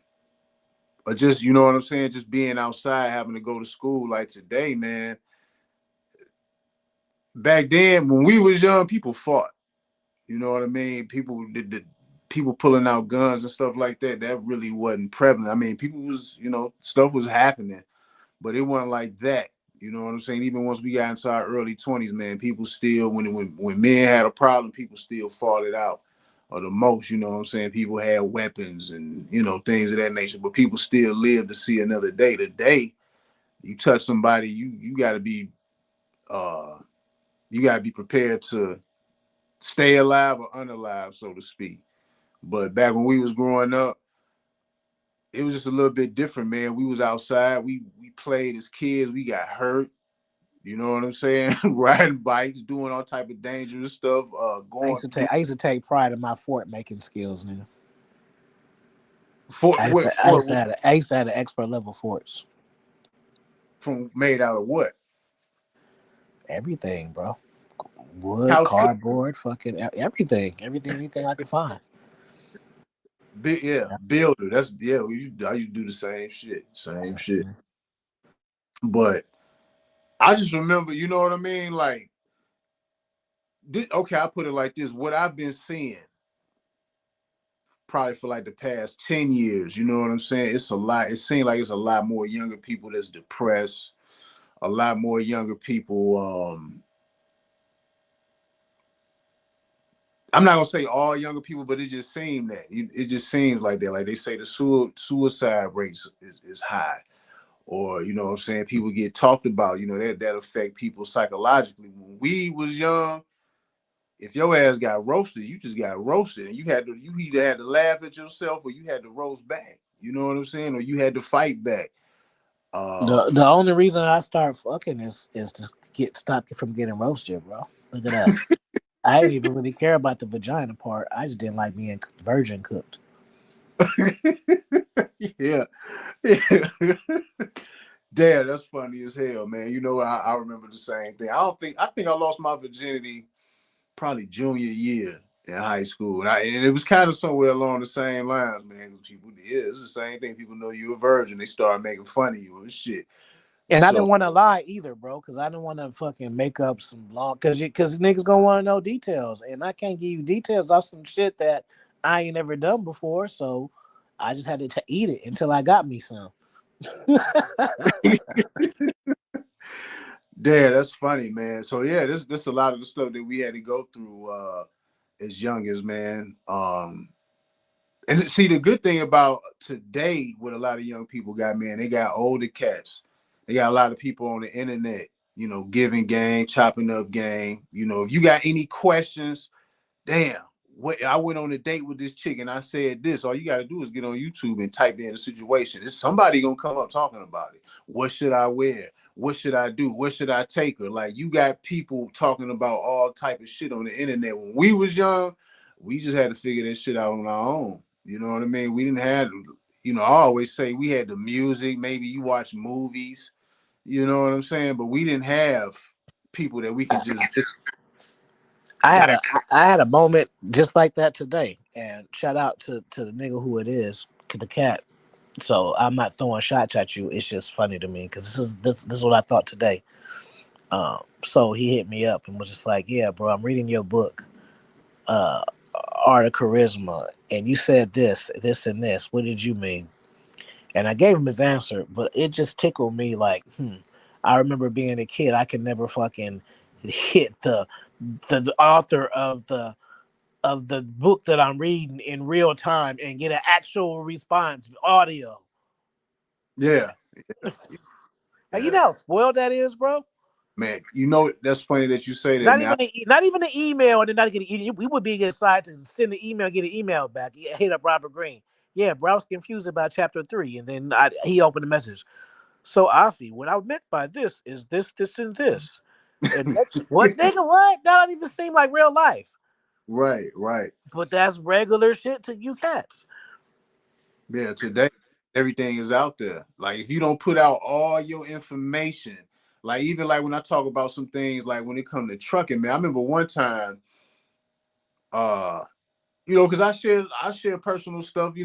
or just you know what I'm saying, just being outside, having to go to school. Like today, man. Back then, when we was young, people fought. You know what I mean? People did the people pulling out guns and stuff like that. That really wasn't prevalent. I mean, people was stuff was happening, but it wasn't like that. You know what I'm saying? Even once we got into our early 20s, man, people still when men had a problem, people still fought it out. Or the most, you know what I'm saying? People had weapons and things of that nature, but people still lived to see another day. Today, you touch somebody, uh you gotta be prepared to stay alive or unalive, so to speak. But back when we was growing up, it was just a little bit different, man. We was outside, we played as kids, we got hurt. You know what I'm saying? Riding bikes, doing all type of dangerous stuff. Going through I used to take pride in my fort making skills, nigga. fort what fort I used to have an expert level forts. from made out of what? Everything, bro. Wood, House cook. cardboard, fucking anything I could find. Yeah, Yeah. builder. That's yeah. I used to do the same shit, same shit. But I just remember, you know what I mean? Like, okay, I put it like this: what I've been seeing probably for like the past 10 years. You know what I'm saying? It's a lot. It seems like it's a lot more younger people that's depressed, a lot more younger people. I'm not gonna say all younger people, but it just seems that it just seems like that. Like they say the suicide rates is high. Or, you know what I'm saying, people get talked about, that affect people psychologically. When we was young, if your ass got roasted, you just got roasted, and you either had to laugh at yourself or you had to roast back. You know what I'm saying? Or you had to fight back. The only reason I start fucking is to get stop you from getting roasted, bro. Look at that. I didn't even really care about the vagina part. I just didn't like being virgin cooked. Yeah. Yeah. Damn, that's funny as hell, man. I remember the same thing. I think I lost my virginity probably junior year in high school, and it was kind of somewhere along the same lines, man. Because people, yeah, it's the same thing. People know you're a virgin, they start making fun of you and shit. And I So didn't want to lie either, bro, because I didn't want to fucking make up some long, because niggas gonna want to know details, and I can't give you details off some shit that I ain't never done before. So I just had to eat it until I got me some. yeah, that's funny, man. So yeah, this a lot of the stuff that we had to go through as young as man. And see, the good thing about today, what a lot of young people got, man, they got older cats. They got a lot of people on the internet, giving game, chopping up game. If you got any questions, damn, what I went on a date with this chick and I said this. All you got to do is get on YouTube and type in the situation. It's somebody gonna come up talking about it. What should I wear? What should I do? What should I take her? Like you got people talking about all type of shit on the internet. When we was young, we just had to figure this shit out on our own. You know what I mean? We didn't have, I always say we had the music. Maybe you watch movies. You know what I'm saying? But we didn't have people that we could just I had dive. a moment just like that today, and shout out to the nigga who it is, to the cat. So I'm not throwing shots at you. It's just funny to me because this is what I thought today. So he hit me up and was just like, "Yeah, bro, I'm reading your book, uh, Art of Charisma, and you said this, and this. What did you mean?" And I gave him his answer, but it just tickled me like, I remember being a kid, I could never fucking hit the author of the book that I'm reading in real time and get an actual response audio. Yeah, Like, you yeah, know how spoiled that is, bro. man. That's funny that you say that, man. Not even an email, and then not get we would be excited to send an email, get an email back. Yeah, hit up Robert Greene. Yeah, bro, I was confused about chapter 3, and then he opened the message. So, Afie, what I meant by this is this, this, and this. And what nigga? What? That don't even seem like real life. Right, right. But that's regular shit to you cats. Yeah, today everything is out there. Like if you don't put out all your information, like even like when I talk about some things, like when it comes to trucking, man. I remember one time, uh, because I share personal stuff,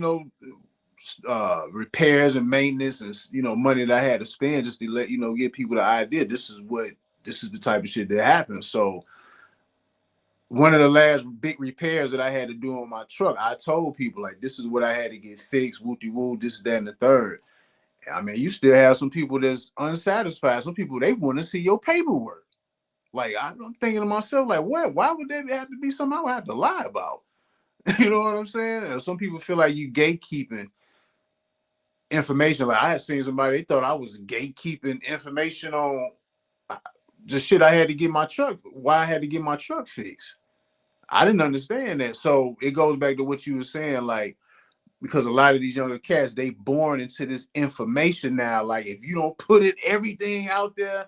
repairs and maintenance and money that I had to spend just to let give people the idea. This is the type of shit that happens. So one of the last big repairs that I had to do on my truck, I told people like this is what I had to get fixed, whoopty woo, this, that, and the third. I mean, you still have some people that's unsatisfied. Some people they want to see your paperwork. Like I'm thinking to myself, like, what? Why would there have to be something I would have to lie about? You know what I'm saying? And some people feel like you gatekeeping information. Like I had seen somebody, they thought I was gatekeeping information on the shit I had to get my truck. Why I had to get my truck fixed. I didn't understand that. So it goes back to what you were saying, like because a lot of these younger cats they born into this information now. Like if you don't put it everything out there,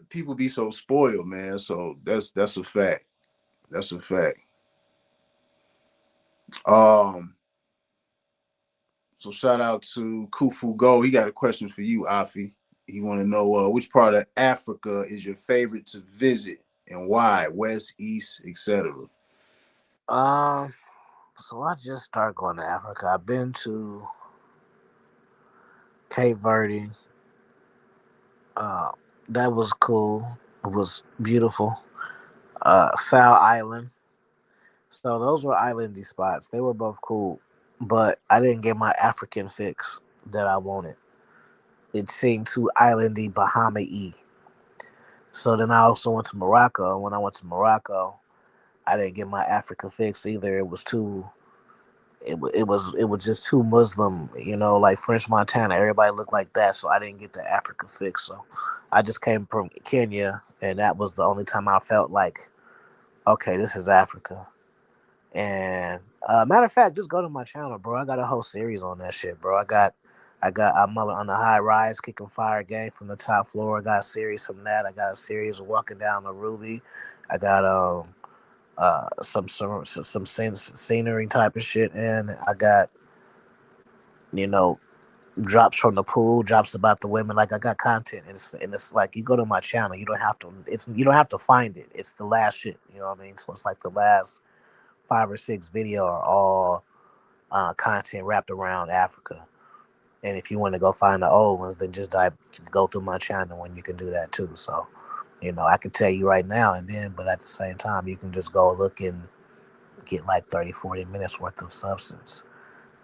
people be so spoiled, man. So that's a fact. That's a fact. Um, so shout out to Kufu Go. He got a question for you, Afi. He want to know which part of Africa is your favorite to visit and why, west, east, etc. Um, so I just started going to Africa. I've been to Cape Verde. Uh, that was cool. It was beautiful. Sal Island. So those were islandy spots. They were both cool, but I didn't get my African fix that I wanted. It seemed too islandy, Bahama-y. So then I also went to Morocco. When I went to Morocco, I didn't get my Africa fix either. It was too. It was just too Muslim, like French Montana. Everybody looked like that, so I didn't get the Africa fix. So I just came from Kenya, and that was the only time I felt like, okay, this is Africa. And matter of fact, just go to my channel, bro. I got a whole series on that shit, bro. I'm on the high rise, kicking fire gang from the top floor. I got a series from that. I got a series of walking down the Ruby. I got some scenery type of shit, and I got you know drops from the pool, drops about the women. Like I got content, and it's like you go to my channel, you don't have to find it. It's the last shit. You know what I mean? So it's like the last 5 or 6 video are all content wrapped around Africa. And if you want to go find the old ones, then just go through my channel when you can do that too. So, I can tell you right now and then, but at the same time, you can just go look and get like 30, 40 minutes worth of substance.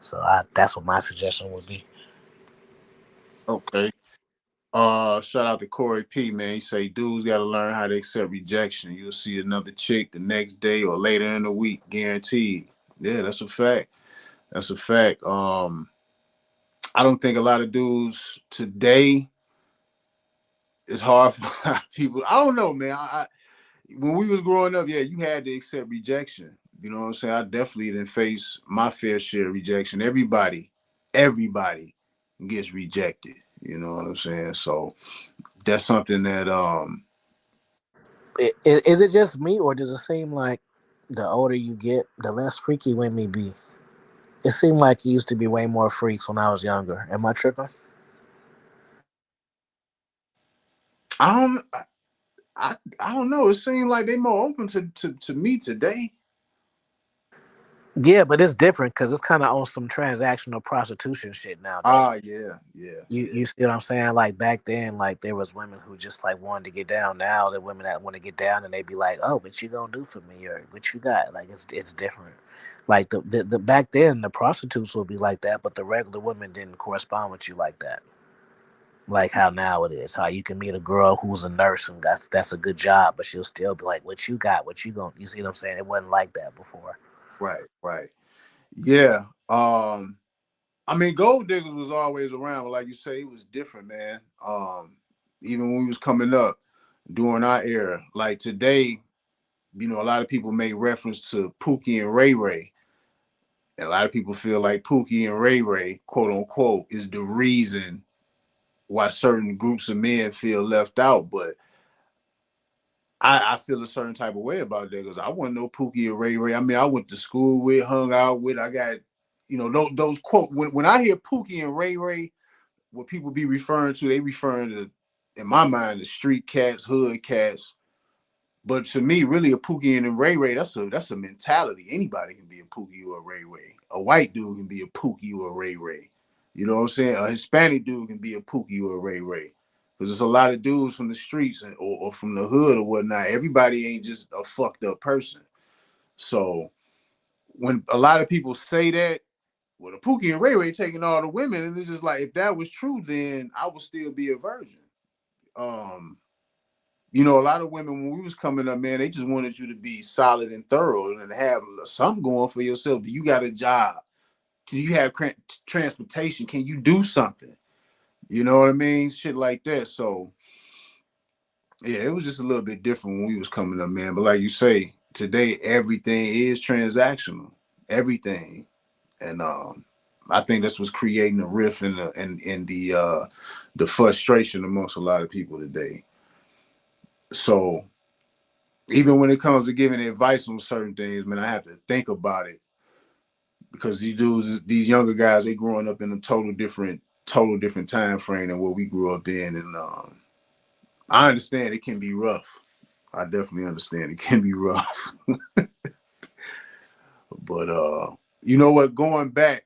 So that's what my suggestion would be. Okay. Shout out to Corey P, man. He say dudes gotta learn how to accept rejection. You'll see another chick the next day or later in the week, guaranteed. Yeah, that's a fact. That's a fact. I don't think a lot of dudes today it's hard for people. I don't know, man. When we was growing up, yeah, you had to accept rejection. You know what I'm saying? I definitely didn't face my fair share of rejection. Everybody gets rejected. You know what I'm saying? So that's something that Is it just me, or does it seem like The older you get, the less freaky women be. It seemed like it used to be way more freaks when I was younger. Am I tripping? I don't I don't know. It seems like they more open to me today. Yeah, but it's different because it's kind of on some transactional prostitution shit now, though. Ah, yeah, yeah, You yeah. see what I'm saying? Like back then, like there was women who just like wanted to get down. Now the women that want to get down and they be like, "Oh, what you gonna do for me?" or "What you got?" Like it's different. Like the back then the prostitutes would be like that, but the regular women didn't correspond with you like that. Like how now it is, how you can meet a girl who's a nurse and that's a good job, but she'll still be like, "What you got? What you gonna?" You see what I'm saying? It wasn't like that before. Right, right. Yeah. I mean, gold diggers was always around, but like you say, it was different, man. Even when we was coming up during our era, like today, a lot of people make reference to Pookie and Ray Ray. And a lot of people feel like Pookie and Ray Ray, quote unquote, is the reason why certain groups of men feel left out. But I feel a certain type of way about that because I wasn't no Pookie or Ray Ray. I mean, I went to school with, hung out with. I got, those quote. When I hear Pookie and Ray Ray, what people be referring to, they referring to, in my mind, the street cats, hood cats. But to me, really, a Pookie and a Ray Ray, that's a mentality. Anybody can be a Pookie or a Ray Ray. A white dude can be a Pookie or a Ray Ray. You know what I'm saying? A Hispanic dude can be a Pookie or a Ray Ray. Because there's a lot of dudes from the streets or from the hood or whatnot. Everybody ain't just a fucked up person. So when a lot of people say that, well, the Pookie and Ray Ray taking all the women, and it's just like, if that was true, then I would still be a virgin. Um, a lot of women when we was coming up, man, they just wanted you to be solid and thorough and have something going for yourself. Do you got a job? Do you have transportation? Can you do something? You know what I mean? Shit like that. So yeah, it was just a little bit different when we was coming up, man. But like you say, today everything is transactional. Everything. And I think that's what's creating the rift and the frustration amongst a lot of people today. So even when it comes to giving advice on certain things, man, I have to think about it because these dudes, these younger guys, they growing up in a total different time frame than what we grew up in, and I understand it can be rough. I definitely understand it can be rough, but you know what? Going back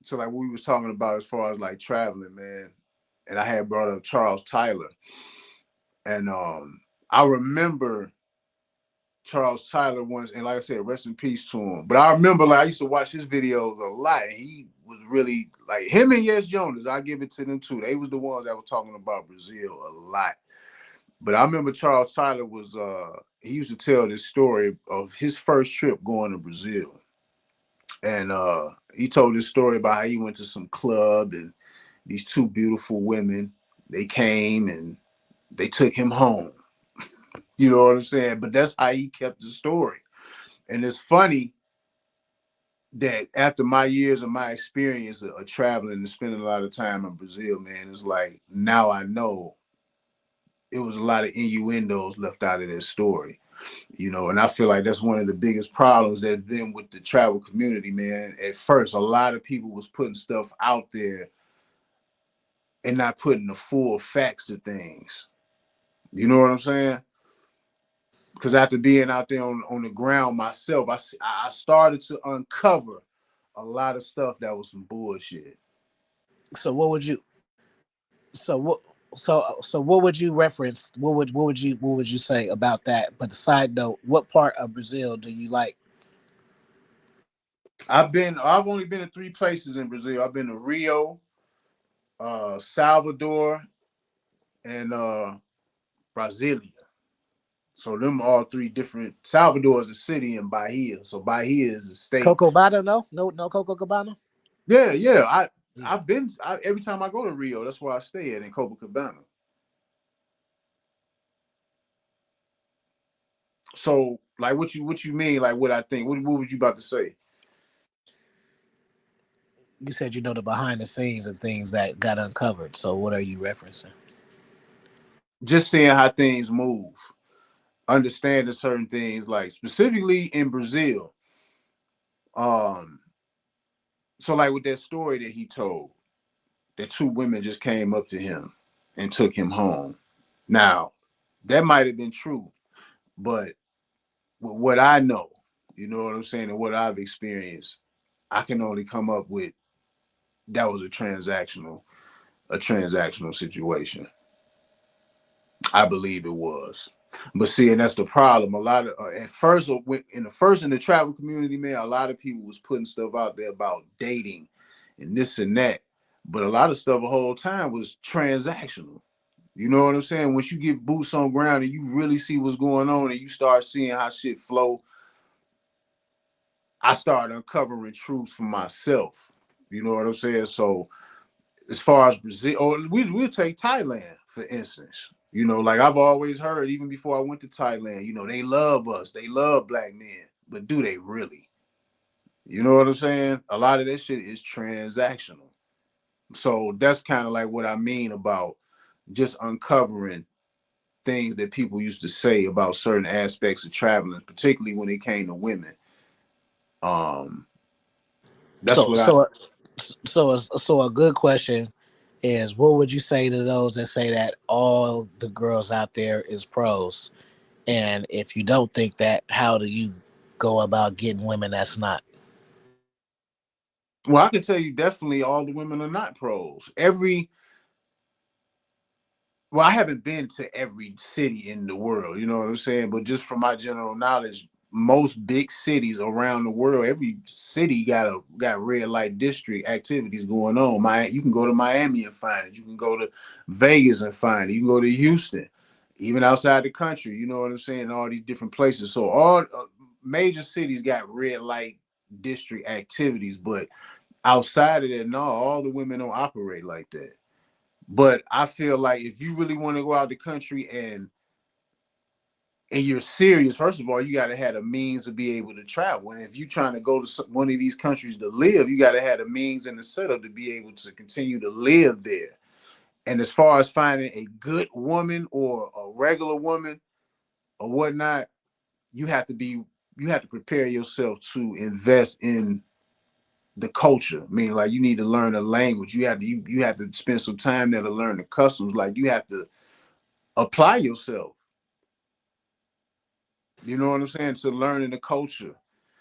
to like what we was talking about as far as like traveling, man, and I had brought up Charles Tyler, and I remember Charles Tyler once, and like I said, rest in peace to him. But I remember, like, I used to watch his videos a lot, and he was really like him and Yes Jonas. I give it to them too. They was the ones that was talking about Brazil a lot. But I remember Charles Tyler was he used to tell this story of his first trip going to Brazil, and he told this story about how he went to some club and these two beautiful women. They came and they took him home. You know what I'm saying? But that's how he kept the story. And it's funny that after my years of my experience of traveling and spending a lot of time in Brazil, man, it's like now I know it was a lot of innuendos left out of that story, and I feel like that's one of the biggest problems that's been with the travel community, man. At first, a lot of people was putting stuff out there and not putting the full facts of things. You know what I'm saying? Because after being out there on the ground myself, I started to uncover a lot of stuff that was some bullshit. So what would you? So what? So what would you reference? What would you say about that? But the side note, what part of Brazil do you like? I've only been to three places in Brazil. I've been to Rio, Salvador, and Brasilia. So them all three different. Salvador is a city in Bahia, so Bahia is a state. Cocobana? No Cocobana. Yeah, yeah. Yeah. I've been every time I go to Rio, that's where I stay at in Copacabana. So like, what you mean? Like, what I think? What was you about to say? You said you know the behind the scenes and things that got uncovered. So what are you referencing? Just seeing how things move. understanding certain things, like specifically in Brazil. Um, so like with that story that he told, that two women just came up to him and took him home. Now, that might have been true, but with what I know, you know what I'm saying, and what I've experienced, I can only come up with that was a transactional situation. I believe it was. But see, and that's the problem. A lot of at first, in the travel community, man, a lot of people was putting stuff out there about dating and this and that. But a lot of stuff the whole time was transactional. You know what I'm saying? Once you get boots on ground and you really see what's going on and you start seeing how shit flow, I started uncovering truths for myself. You know what I'm saying? So as far as Brazil, or we'll take Thailand for instance. You know, like I've always heard, even before I went to Thailand, you know, they love us, they love black men, but do they really? You know what I'm saying? A lot of that shit is transactional. So that's kind of like what I mean about just uncovering things that people used to say about certain aspects of traveling, particularly when it came to women. Um, that's So what I. so so a good question is, what would you say to those that say that all the girls out there is pros? And if you don't think that, how do you go about getting women that's not? Well, I can tell you definitely all the women are not pros. Well, I haven't been to every city in the world, you know what I'm saying? But just from my general knowledge, most big cities around the world, every city got red light district activities going on. You can go to Miami and find it. You can go to Vegas and find it. You can go to Houston, even outside the country. You know what I'm saying? All these different places. So all major cities got red light district activities, but outside of that, no, all the women don't operate like that. But I feel like if you really want to go out the country and you're serious, first of all, you got to have the means to be able to travel. And if you're trying to go to one of these countries to live, you got to have the means and the setup to be able to continue to live there. And as far as finding a good woman or a regular woman or whatnot, you have to be you have to prepare yourself to invest in the culture. I mean, like you need to learn a language. You have to spend some time there to learn the customs. Like you have to apply yourself. You know what I'm saying? To learning the culture,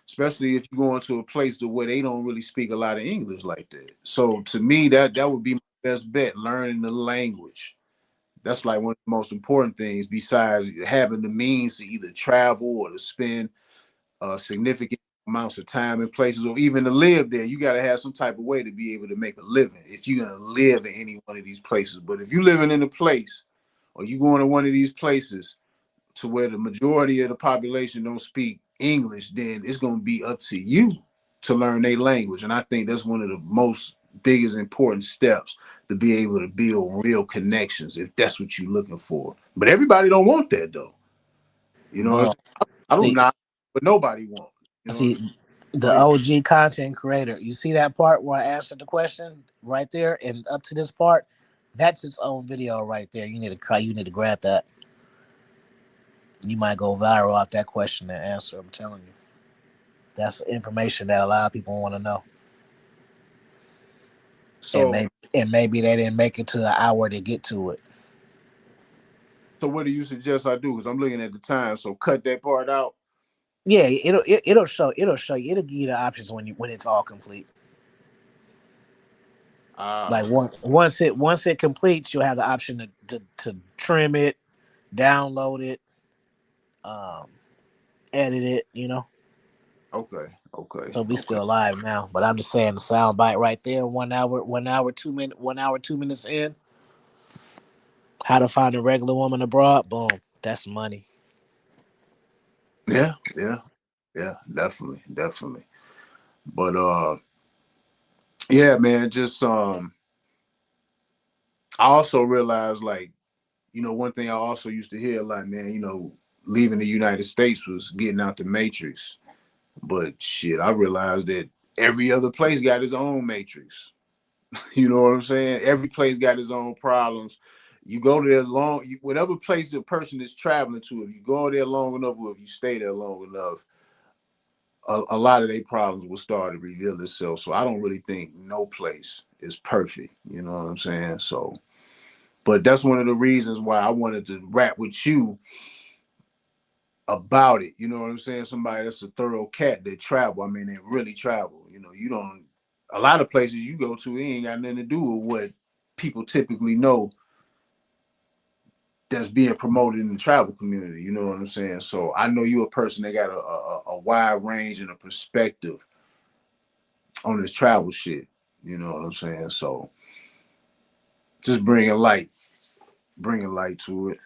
especially if you go into a place to where they don't really speak a lot of English like that. So to me, that would be my best bet. Learning the language. That's like one of the most important things. Besides having the means to either travel or to spend significant amounts of time in places, or even to live there, you got to have some type of way to be able to make a living if you're gonna live in any one of these places. But if you're living in a place, or you going to one of these places to where the majority of the population don't speak English, then it's going to be up to you to learn their language. And I think that's one of the most biggest important steps to be able to build real connections if that's what you're looking for. But everybody don't want that though. You know what I'm Boom. saying? I don't See, knock, but nobody wants. You know what I'm saying? see, Go the ahead. OG content creator. You see that part where I answered the question right there, and up to this part, that's its own video right there. You need to cry. You need to grab that. You might go viral off that question and answer. I'm telling you, that's information that a lot of people want to know, and So maybe they didn't make it to the hour to get to it. so what do you suggest I do? Because I'm looking at the time. So cut that part out. Yeah, it'll show you, it'll give you the options when it's all complete. Like Okay. once it completes, you'll have the option to trim it, download it, um, edit it. Okay. Okay. So we Okay. still live now. But I'm just saying the sound bite right there. 1 hour, 1 hour, 2 minute, 1 hour, 2 minutes in. How to find a regular woman abroad? Boom, that's money. Yeah. Yeah. Yeah. Definitely. Definitely. But yeah, man, just I also realized like, one thing I also used to hear a lot, man, leaving the United States was getting out the matrix. But shit, I realized that every other place got its own matrix. You know what I'm saying? Every place got its own problems. You go there long, whatever place the person is traveling to. If you go there long enough, or if you stay there long enough, a lot of their problems will start to reveal itself. So I don't really think no place is perfect. You know what I'm saying? So, but that's one of the reasons why I wanted to rap with you about it. You know what I'm saying? Somebody that's a thorough cat that travel. I mean, they really travel. You know, you don't. A lot of places you go to, it ain't got nothing to do with what people typically know that's being promoted in the travel community. You know what I'm saying? So I know you're a person that got a wide range and a perspective on this travel shit. You know what I'm saying? So just bringing light to it.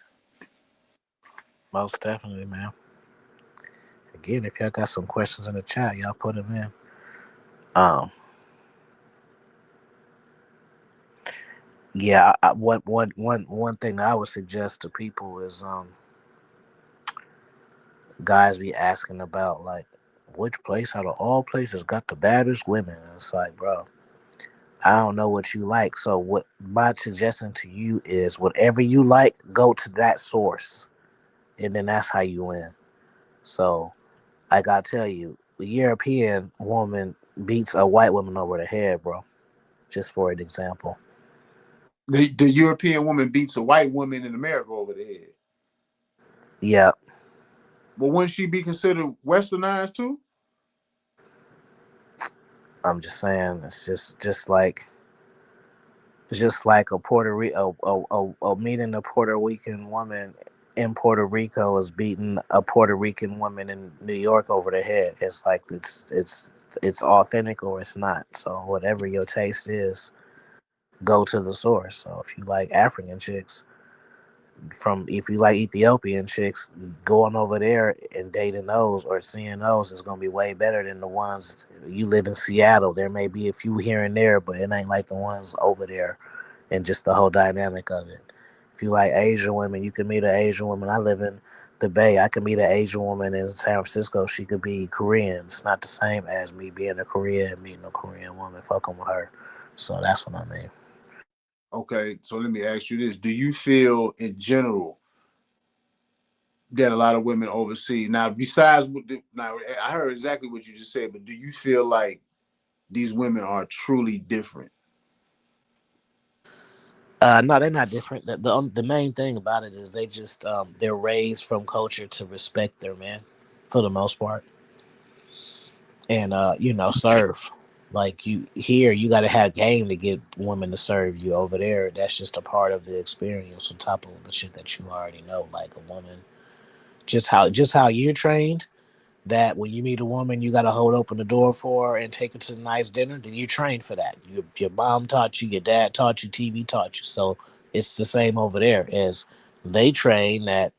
Most definitely, man. Again, if y'all got some questions in the chat, y'all put them in. Um, yeah, one thing that I would suggest to people is guys be asking about like which place out of all places got the baddest women. And it's like, bro, I don't know what you like. So what my suggestion to you is whatever you like, go to that source. And then that's how you win. So I gotta tell you, the European woman beats a white woman over the head, bro. Just for an example. The European woman beats a white woman in America over the head. Yeah, But wouldn't she be considered westernized too? I'm just saying it's just like a Puerto Rico a meeting a Puerto Rican woman in Puerto Rico is beating a Puerto Rican woman in New York over the head. It's like it's authentic or it's not. So whatever your taste is, go to the source. So if you like African chicks, from if you like Ethiopian chicks, going over there and dating those or seeing those is gonna be way better than the ones you live in Seattle. There may be a few here and there, but it ain't like the ones over there, and just the whole dynamic of it. If you like Asian women, you can meet an Asian woman. I live in the Bay. I can meet an Asian woman in San Francisco. She could be Korean. It's not the same as me being a Korean and meeting a Korean woman, fucking with her. So that's what I mean. Okay, so let me ask you this: do you feel, in general, that a lot of women overseas now, besides now, I heard exactly what you just said, but do you feel like these women are truly different? No, they're not different. The main thing about it is they just they're raised from culture to respect their men, for the most part, and serve. Like you here, you got to have game to get women to serve you. Over there, that's just a part of the experience on top of the shit that you already know. Like a woman, just how you're trained. That when you meet a woman, you got to hold open the door for her and take her to a nice dinner. Then you train for that. Your mom taught you, your dad taught you, TV taught you. So it's the same over there as they train that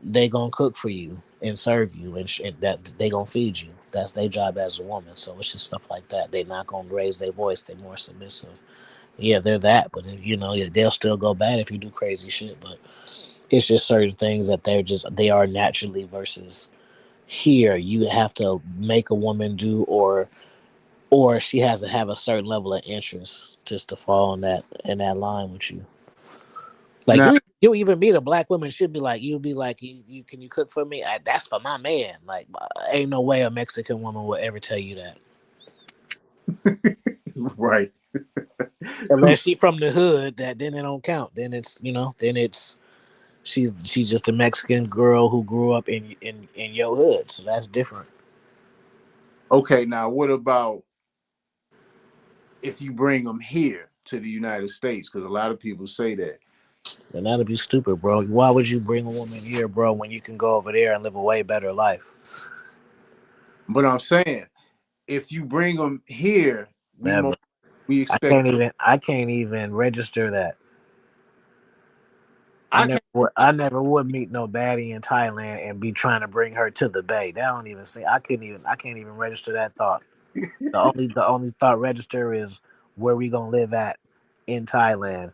they gonna cook for you and serve you and that they gonna feed you. That's their job as a woman. So it's just stuff like that. They not gonna raise their voice. They're more submissive. Yeah, they're that, but they'll still go bad if you do crazy shit. But it's just certain things that they are naturally versus here you have to make a woman do or she has to have a certain level of interest just to fall in that line with you. Like Now, you even meet a black woman, she'll be like, you'll be like, you can you cook for me? That's for my man. Like, ain't no way a Mexican woman will ever tell you that right? unless she from the hood. That then it don't count. Then it's then it's she's just a Mexican girl who grew up in your hood, so that's different. Okay, now what about if you bring them here to the United States? Because a lot of people say that. And that'd be stupid, bro. Why would you bring a woman here, bro, when you can go over there and live a way better life? But I'm saying, if you bring them here, Never. we I expect. can't even. I can't even register that. I I never. can't. I never would meet no baddie in Thailand and be trying to bring her to the Bay. That don't even see. I couldn't even. I can't even register that thought. The only thought register is where we gonna live at in Thailand.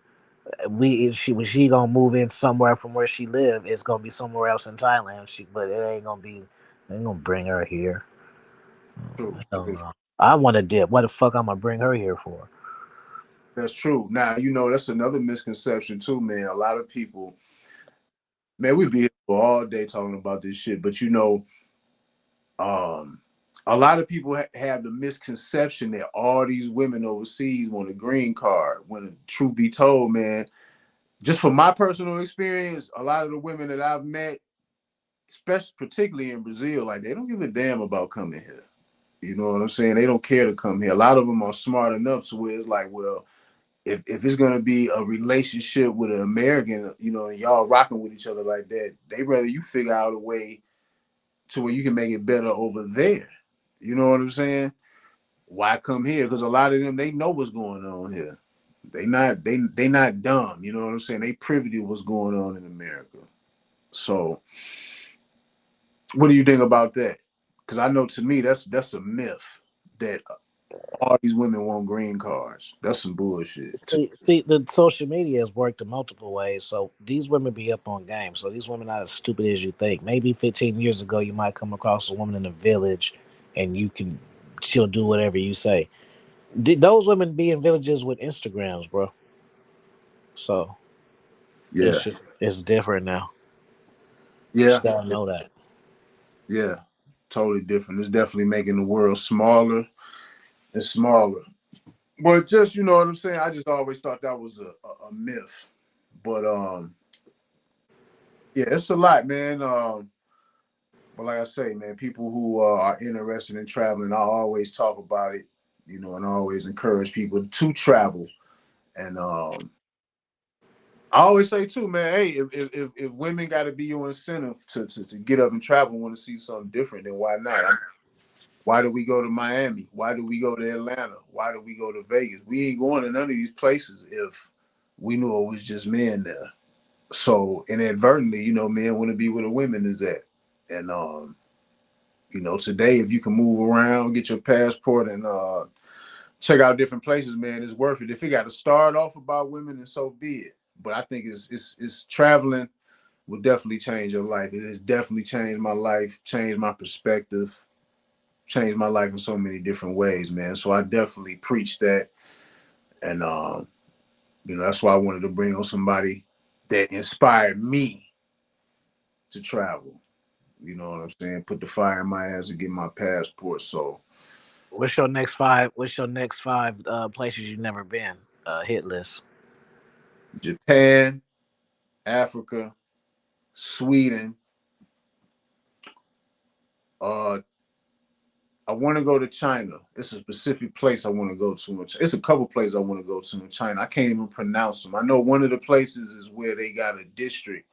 We if she when she gonna move in somewhere from where she live, it's gonna be somewhere else in Thailand. But it ain't gonna be. They ain't gonna bring her here. True, Hell true. no. I want to dip. What the fuck I'm gonna bring her here for? That's true. Now, that's another misconception too, man. A lot of people, man, we be here for all day talking about this shit, but um, a lot of people have the misconception that all these women overseas want a green card. When truth be told, man, just from my personal experience, a lot of the women that I've met, especially particularly in Brazil, like they don't give a damn about coming here. You know what I'm saying? They don't care to come here. A lot of them are smart enough to where it's like, well, if it's gonna be a relationship with an American, and y'all rocking with each other like that, they rather you figure out a way to where you can make it better over there. You know what I'm saying? Why come here? Because a lot of them they know what's going on here. They not dumb. You know what I'm saying? They privy to what's going on in America. So, what do you think about that? Because I know to me that's a myth that all these women want green cards. That's some bullshit. See, the social media has worked in multiple ways. So these women be up on game. So these women not as stupid as you think. Maybe 15 years ago, you might come across a woman in a village, and she'll do whatever you say. Those women be in villages with Instagrams, bro. So Yeah, it's different now. yeah, Just gotta know that. yeah. Totally different. It's definitely making the world smaller and smaller. But just you know what I'm saying. I just always thought that was a myth. But yeah, it's a lot, man. But like I say, man, people who are interested in traveling, I always talk about it, and I always encourage people to travel. And I always say too, man, hey, if women got to be your incentive to get up and travel, and want to see something different, then why not? Why do we go to Miami? Why do we go to Atlanta? Why do we go to Vegas? We ain't going to none of these places if we knew it was just men there. So inadvertently, men want to be where the women is at. And today if you can move around, get your passport and check out different places, man, it's worth it. If it got to start off about women, and so be it. But I think it's traveling will definitely change your life. It has definitely changed my life, changed my perspective, changed my life in so many different ways, man. So I definitely preach that. And that's why I wanted to bring on somebody that inspired me to travel. You know what I'm saying? Put the fire in my ass and get my passport. So What's your next five places you've never been? Hit list. Japan, Africa, Sweden. Uh, I want to go to China. It's a specific place I want to go to. It's a couple places I want to go to in China. I can't even pronounce them. I know one of the places is where they got a district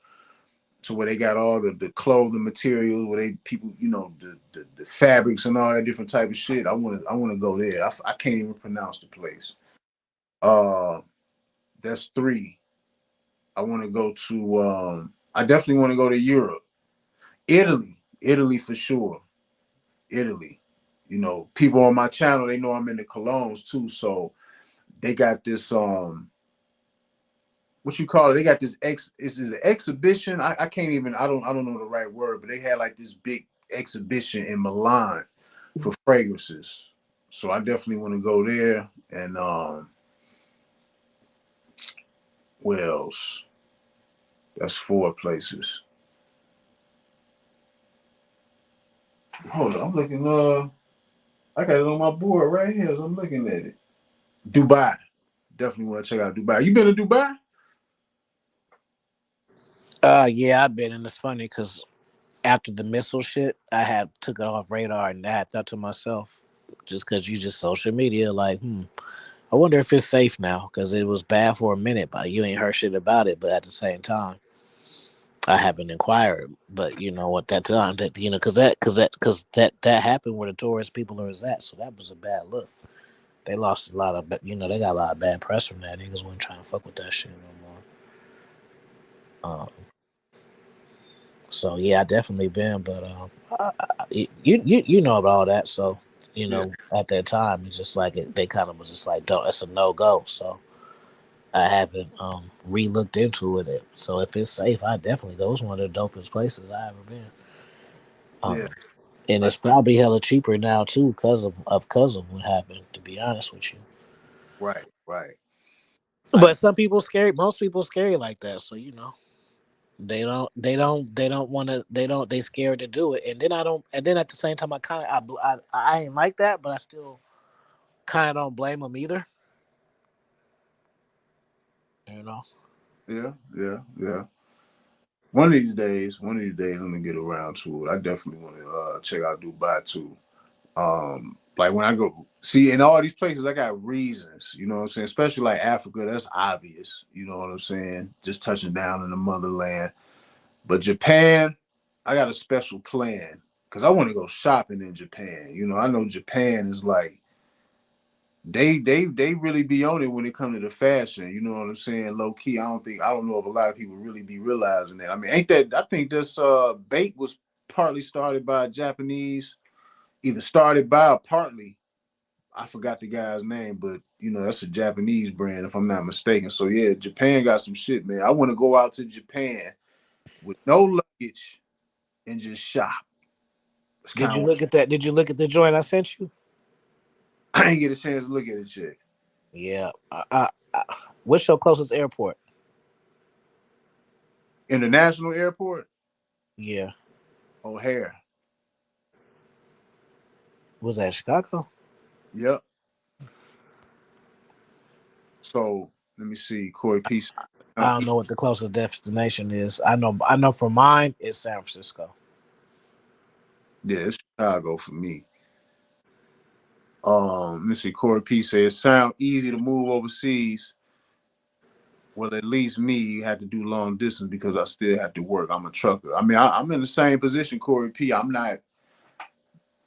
to where they got all the clothing materials, where they people, the fabrics and all that different type of shit. I want to go there. I can't even pronounce the place. Uh, that's three. I want to go to. I definitely want to go to Europe, Italy for sure. Italy. People on my channel they know I'm into colognes too, so they got this what you call it? They got this is it an exhibition? I can't even I don't know the right word, but they had like this big exhibition in Milan for fragrances. So I definitely want to go there. And where else? That's four places. Hold on, I'm looking I got it on my board right here, so I'm looking at it. Dubai. Definitely want to check out Dubai. You been to Dubai? Yeah, I've been, and it's funny because after the missile shit, I had took it off radar, and I had thought to myself, just because you just social media, like, I wonder if it's safe now because it was bad for a minute, but you ain't heard shit about it. But at the same time, I haven't inquired. But at that time, that because that happened where the tourist people are at, so that was a bad look. They lost a lot of, they got a lot of bad press from that. Niggas wasn't trying to fuck with that shit no more. So yeah, I definitely been, but you know about all that. So Yeah, at that time, it's just like they kind of was just like, don't, it's a no go. So I haven't re-looked into it. So if it's safe, I definitely go. It's one of the dopest places I ever been. yeah. Um, and That's it's probably hella cheaper now too, because of what happened. To be honest with you. right, right. I But some people scary. Most people scary like that. So they don't want to. They scared to do it. And then I don't. And then at the same time, I ain't like that, but I still kind of don't blame them either. You know. yeah, yeah, yeah. One of these days, I'm gonna get around to it. I definitely want to check out Dubai too. Like when I go see in all these places, I got reasons. You know what I'm saying? Especially like Africa, that's obvious. You know what I'm saying? Just touching down in the motherland. But Japan, I got a special plan because I want to go shopping in Japan. You know, I know Japan is like they really be on it when it comes to the fashion. You know what I'm saying? Low key, I don't know if a lot of people really be realizing that. I mean, ain't that I think this bait was partly started by Japanese, either started by or partly. I forgot the guy's name, but you know that's a Japanese brand if I'm not mistaken. So yeah, Japan got some shit, man. I want to go out to Japan with no luggage and just shop. It's Did kind you of look at that? Did you look at the joint I sent you? I didn't get a chance to look at it yet. Yeah. What's your closest airport? International airport, Yeah. O'Hare. Was that Chicago? Yep. So let me see. Corey Peace. I don't know what the closest destination is. I know for mine it's San Francisco. Yeah, it's Chicago for me. Let me see. Corey P says sound easy to move overseas. Well, at least me you had to do long distance because I still have to work. I'm a trucker. I mean, I'm in the same position, Corey P. I'm not.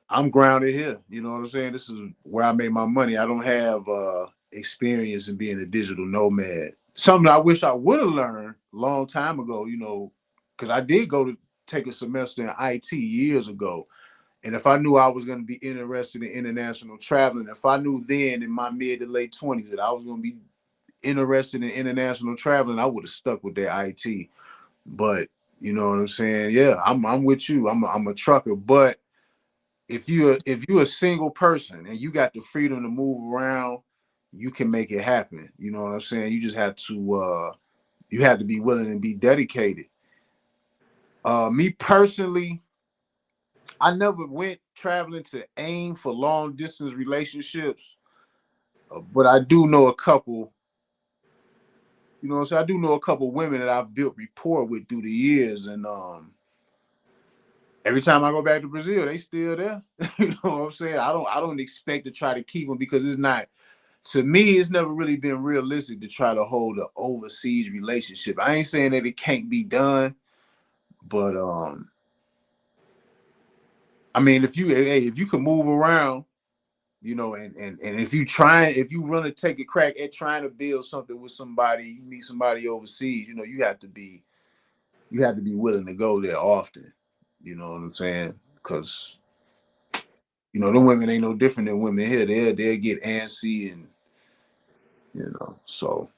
I'm grounded here. You know what I'm saying? This is where I make my money. I don't have experience in being a digital nomad. Something I wish I would have learned a long time ago. You know, because I did go to take a semester in IT years ago. And if I knew I was going to be interested in international traveling, if I knew then in my mid to late 20s that I was going to be interested in international traveling, I would have stuck with that IT. But you know what I'm saying? Yeah, I'm with you. I'm a trucker. But if you're a single person and you got the freedom to move around, you can make it happen. You know what I'm saying? You have to be willing and be dedicated. Me personally, I never went traveling to aim for long distance relationships, but I do know a couple. You know what I'm saying? I do know a couple women that I've built rapport with through the years, and every time I go back to Brazil, they still there. You know what I'm saying? I don't expect to try to keep them because it's not. To me, it's never really been realistic to try to hold an overseas relationship. I ain't saying that it can't be done, but I mean, if you can move around, you know, and if you really take a crack at trying to build something with somebody, you meet somebody overseas, you know, you have to be willing to go there often. You know what I'm saying? Because you know, the women ain't no different than women here. They'll get antsy and so.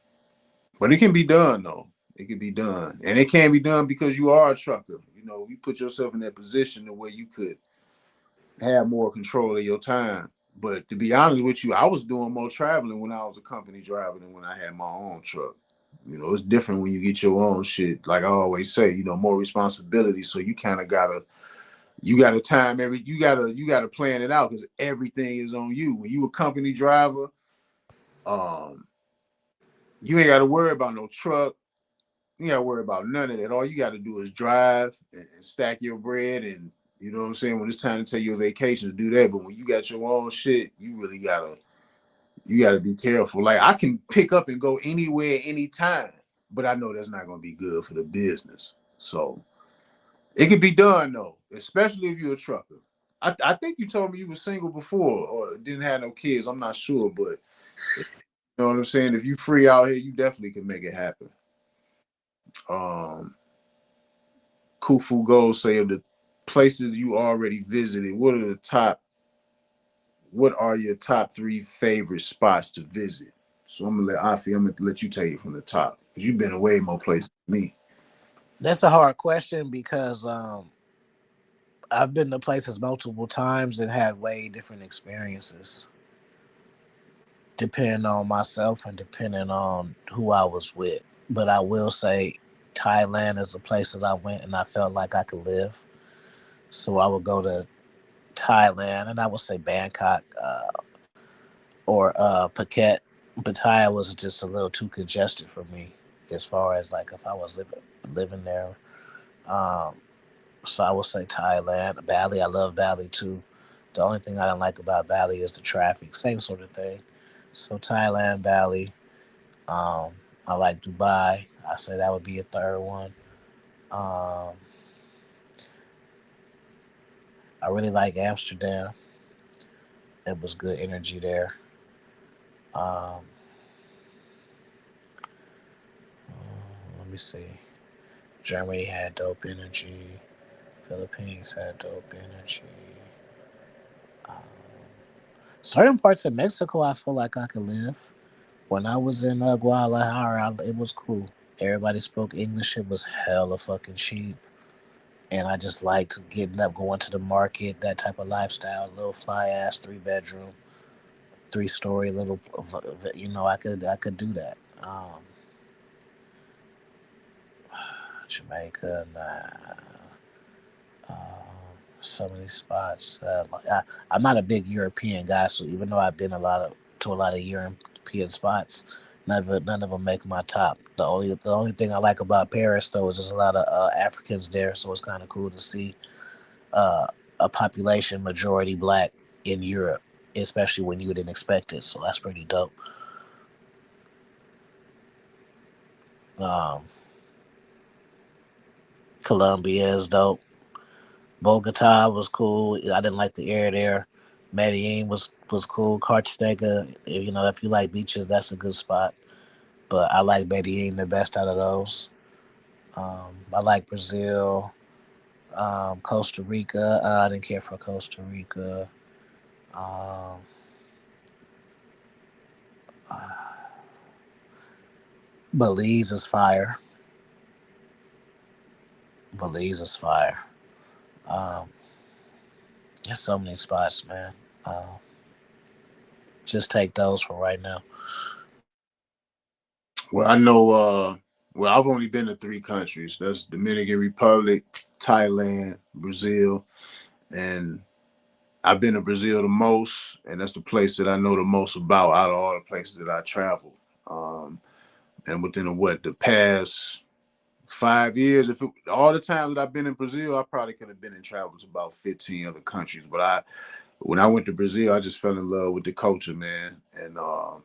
But it can be done though. It can be done, and it can be done because you are a trucker. You know, you put yourself in that position to where you could have more control of your time. But to be honest with you, I was doing more traveling when I was a company driver than when I had my own truck. You know, it's different when you get your own shit. Like I always say, you know, more responsibility. So you kind of gotta time you gotta plan it out because everything is on you. When you a company driver, um, you ain't gotta worry about no truck. You ain't gotta worry about none of that. All you gotta do is drive and stack your bread and you know what I'm saying? When it's time to take your vacations, do that. But when you got your own shit, you gotta be careful. Like I can pick up and go anywhere, anytime, but I know that's not gonna be good for the business. So it could be done though, especially if you're a trucker. I think you told me you were single before or didn't have no kids. I'm not sure, but you know what I'm saying. If you free out here, you definitely can make it happen. Um, Khufu goes say of the places you already visited. What are your top three favorite spots to visit? So I'm gonna let Afie. I'm gonna let you take it from the top because you've been away more places than me. That's a hard question because I've been to places multiple times and had way different experiences. depending on myself and depending on who I was with. But I will say Thailand is a place that I went and I felt like I could live. So I would go to Thailand, and I would say Bangkok or Phuket. Pattaya was just a little too congested for me as far as like if I was living there. Um, so I would say Thailand, Bali. I love Bali too. The only thing I don't like about Bali is the traffic. Same sort of thing. So Thailand, Bali. Um, I like Dubai. I say that would be a third one. Um, I really like Amsterdam. It was good energy there. Um, let me see. Germany had dope energy. Philippines had dope energy. Um, certain parts of Mexico, I feel like I could live. When I was in Guadalajara, it was cool. Everybody spoke English. It was hella fucking cheap. And I just liked getting up, going to the market, that type of lifestyle. Little fly ass 3 bedroom, 3 story little. I could do that. Jamaica, nah. Um, so many spots. I'm not a big European guy, so even though I've been to a lot of European spots, none of them make my top. The only thing I like about Paris though is there's a lot of Africans there, so it's kind of cool to see uh, a population majority black in Europe, especially when you didn't expect it. So that's pretty dope. Um, Colombia is dope. Bogota was cool. I didn't like the air there. Medellin was cool. Cartagena, if you like beaches, that's a good spot. But I like Medellin the best out of those. I like Brazil, Costa Rica. I didn't care for Costa Rica. Um, Belize is fire. Belize is fire. Um, there's so many spots, man. Just take those for right now. Well, I know. Well, I've only been to three countries. That's Dominican Republic, Thailand, Brazil, and I've been to Brazil the most, and that's the place that I know the most about out of all the places that I traveled. Um, and within the past 5 years, if all the time that I've been in Brazil, I probably could have been and traveled to about 15 other countries. But when I went to Brazil, I just fell in love with the culture, man, and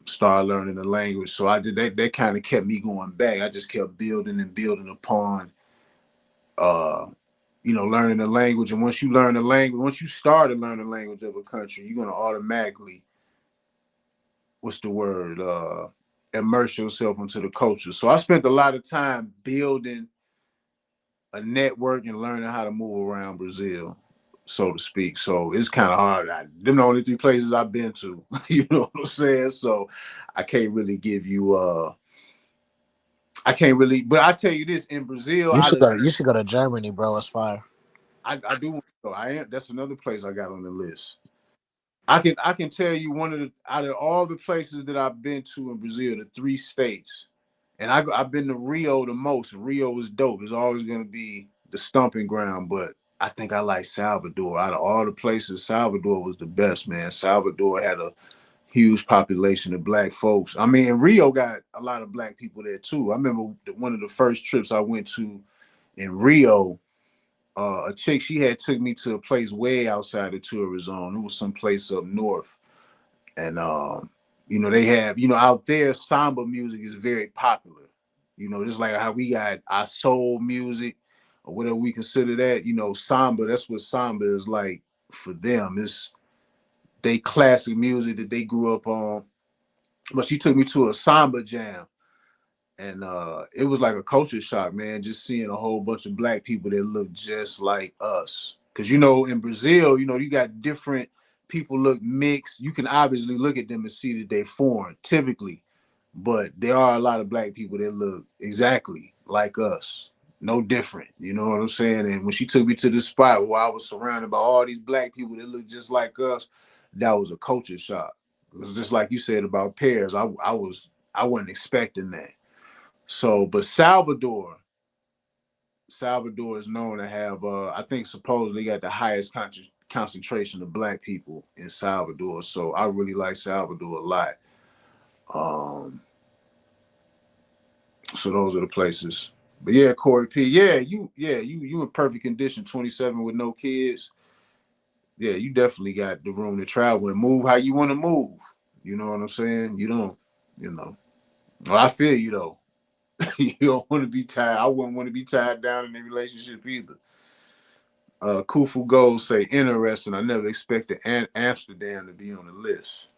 started learning the language. So I did that. That kind of kept me going back. I just kept building and building upon, uh, learning the language. And once you learn the language, once you start to learn the language of a country, you're gonna automatically, what's the word, immerse yourself into the culture. So I spent a lot of time building a network and learning how to move around Brazil, so to speak. So it's kind of hard. Them the only three places I've been to. You know what I'm saying? So I can't really give you. I can't really. But I tell you this: in Brazil, You should go. You should go to Germany, bro. It's fire. I do want to go. I am. That's another place I got on the list. I can tell you one of the out of all the places that I've been to in Brazil, the three states, and I've been to Rio the most. Rio is dope. It's always gonna be the stomping ground, but I think I like Salvador. Out of all the places, Salvador was the best, man. Salvador had a huge population of black folks. I mean, Rio got a lot of black people there too. I remember one of the first trips I went to in Rio. A chick, she had took me to a place way outside the tourist zone. It was some place up north, and they have, out there, samba music is very popular. Just like how we got our soul music or whatever we consider that. Samba. That's what samba is like for them. It's they classic music that they grew up on. But she took me to a samba jam, and it was like a culture shock, man, just seeing a whole bunch of black people that look just like us. Because in Brazil, you got different people look mixed. You can obviously look at them and see that they're foreign typically, but there are a lot of black people that look exactly like us, no different. You know what I'm saying? And when she took me to this spot where I was surrounded by all these black people that look just like us, that was a culture shock. It was just like you said about pears. I wasn't expecting that. So, but Salvador is known to have, I think supposedly got the highest concentration of black people in Salvador. So I really like Salvador a lot. Um, so those are the places. But yeah, Corey P. Yeah, you in perfect condition, 27 with no kids. Yeah, you definitely got the room to travel and move how you want to move. You know what I'm saying? You don't, you know. Well, I feel you though. You don't want to be tied. I wouldn't want to be tied down in a relationship either. Kufu Gold say interesting. I never expected Amsterdam to be on the list.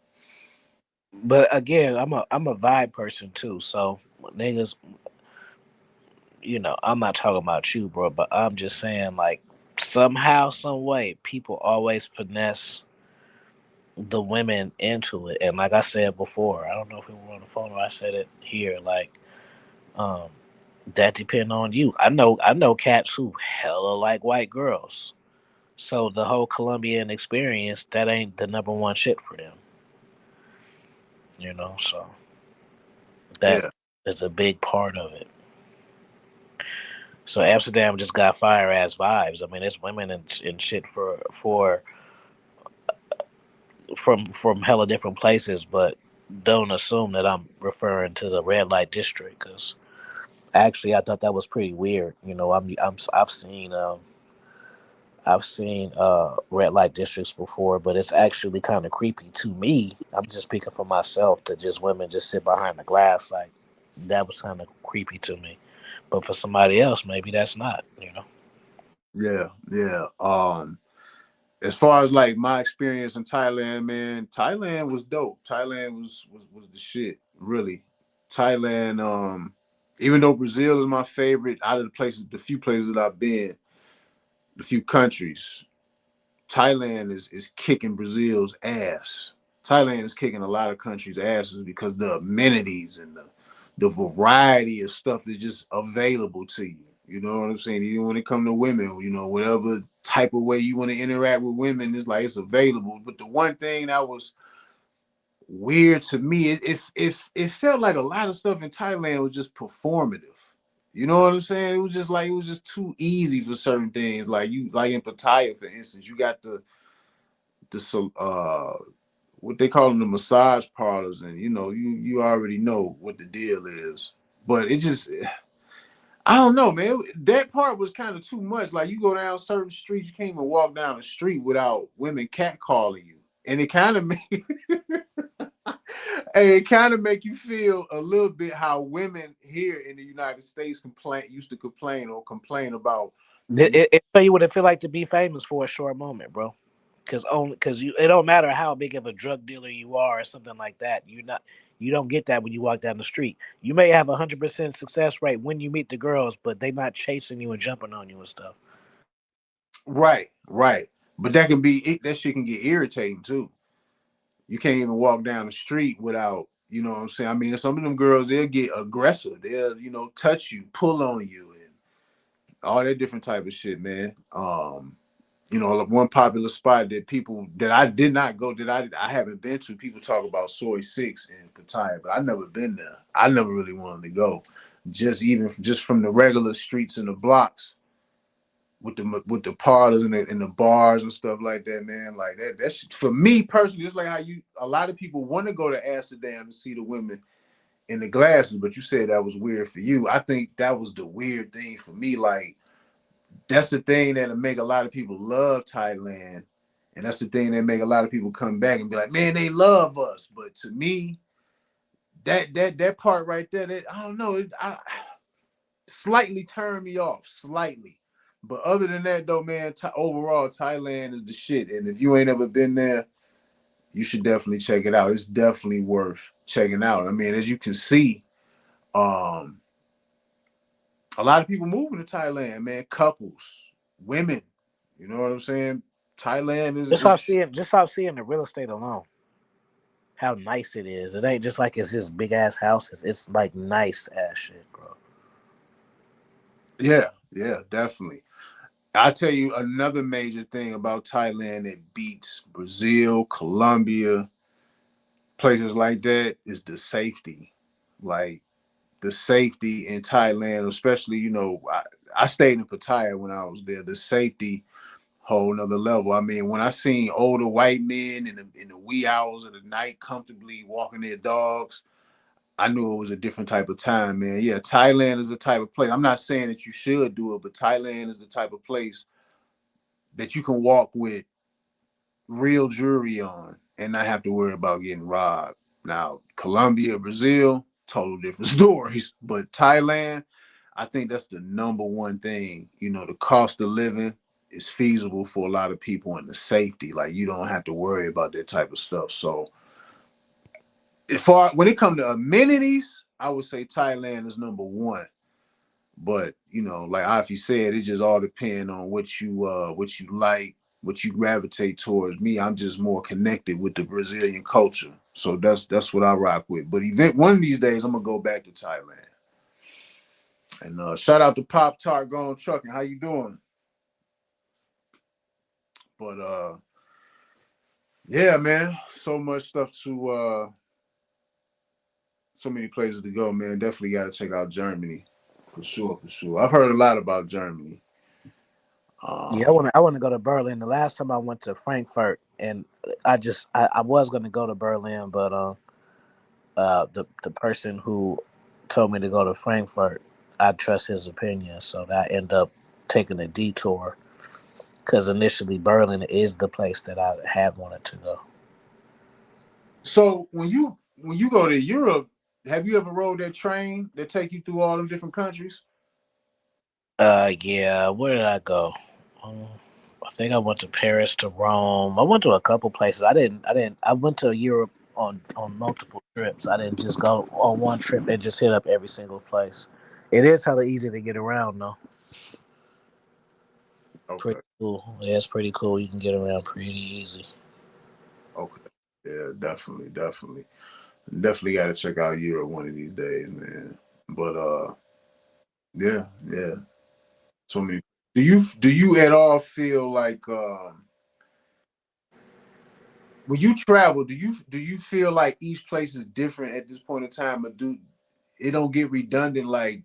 But again, I'm a vibe person too. So niggas, I'm not talking about you, bro. But I'm just saying, like, somehow, some way, people always finesse the women into it. And like I said before, I don't know if we were on the phone or I said it here. Like, um, that depend on you. I know cats who hella like white girls. So the whole Colombian experience, that ain't the number one shit for them. So that Yeah, is a big part of it. So Amsterdam just got fire ass vibes. I mean, it's women and shit for from hella different places, but don't assume that I'm referring to the red light district because actually I thought that was pretty weird. I've seen red light districts before, but it's actually kind of creepy to me. I'm just speaking for myself to just women just sit behind the glass like that was kind of creepy to me. But for somebody else, maybe that's not. yeah. As far as like my experience in Thailand, man, Thailand was dope. Thailand was the shit, really. Thailand, even though Brazil is my favorite out of the few places that I've been, the few countries, Thailand is kicking Brazil's ass. Thailand is kicking a lot of countries' asses because the amenities and the variety of stuff that's just available to you. You know what I'm saying? Even when it comes to women, whatever type of way you want to interact with women, it's like it's available. But the one thing that was weird to me, it felt like a lot of stuff in Thailand was just performative. You know what I'm saying? It was just too easy for certain things. Like like in Pattaya, for instance, you got the what they call them, the massage parlors, and you already know what the deal is. But it just, I don't know, man. That part was kind of too much. Like you go down certain streets, you can't even walk down the street without women catcalling you, and it kind of make and it kind of make you feel a little bit how women here in the United States used to complain about. It tell you what it feel like to be famous for a short moment, bro. Because it don't matter how big of a drug dealer you are or something like that. You don't get that when you walk down the street. You may have 100% success rate when you meet the girls, but they not chasing you and jumping on you and stuff. Right, right. But that shit can get irritating too. You can't even walk down the street without, you know what I'm saying? I mean, some of them girls, they'll get aggressive. They'll, touch you, pull on you, and all that different type of shit, man. Like one popular spot that people that I did not go, that I haven't been to, people talk about Soy Six in Pattaya, but I never been there. I never really wanted to go. Just from the regular streets and the blocks with the parlors and the bars and stuff like that, man. Like that's for me personally. It's like how a lot of people want to go to Amsterdam to see the women in the glasses, but you said that was weird for you. I think that was the weird thing for me. Like that's the thing that'll make a lot of people love Thailand, and that's the thing that make a lot of people come back and be like, man, they love us. But to me, that part right there, I don't know, slightly turned me off, slightly. But other than that, though, man, overall, Thailand is the shit. And if you ain't ever been there, you should definitely check it out. It's definitely worth checking out. I mean, as you can see, um, a lot of people moving to Thailand, man. Couples, women. You know what I'm saying? Thailand is, Just is off seeing, just off seeing the real estate alone, how nice it is. It ain't just like it's just big ass houses. It's like nice ass shit, bro. yeah, yeah, definitely. I'll tell you another major thing about Thailand that beats Brazil, Colombia, places like that is the safety. Like the safety in Thailand, especially, I stayed in Pattaya when I was there. The safety, whole nother level. I mean, when I seen older white men in the wee hours of the night comfortably walking their dogs, I knew it was a different type of time, man. Yeah, Thailand is the type of place. I'm not saying that you should do it, but Thailand is the type of place that you can walk with real jewelry on and not have to worry about getting robbed. Now, Colombia, Brazil, total different stories. But Thailand, I think that's the number one thing. The cost of living is feasible for a lot of people and the safety. Like you don't have to worry about that type of stuff. So when it comes to amenities, I would say Thailand is number one. But like Afie said, it just all depends on what you like, what you gravitate towards. Me, I'm just more connected with the Brazilian culture, so that's what I rock with. But one of these days, I'm gonna go back to Thailand. And shout out to Pop Tart Gone Trucking. How you doing? But yeah, man, so much stuff so many places to go, man. Definitely got to check out Germany for sure, for sure. I've heard a lot about Germany. Yeah, I want to go to Berlin. The last time I went to Frankfurt, and I was going to go to Berlin, but the person who told me to go to Frankfurt, I trust his opinion, so I end up taking a detour because initially Berlin is the place that I had wanted to go. So when you go to Europe, have you ever rode that train that take you through all them different countries? Yeah, where did I go? Um, I think I went to Paris, to Rome. I went to a couple places. I went to Europe on multiple trips. I didn't just go on one trip and just hit up every single place. It is hella easy to get around though. Pretty Okay, cool. Yeah, it's pretty cool. You can get around pretty easy. okay, yeah, definitely, definitely got to check out Europe one of these days, man. But yeah, yeah, so many. Do you at all feel like when you travel, do you feel like each place is different at this point in time, or do it don't get redundant? Like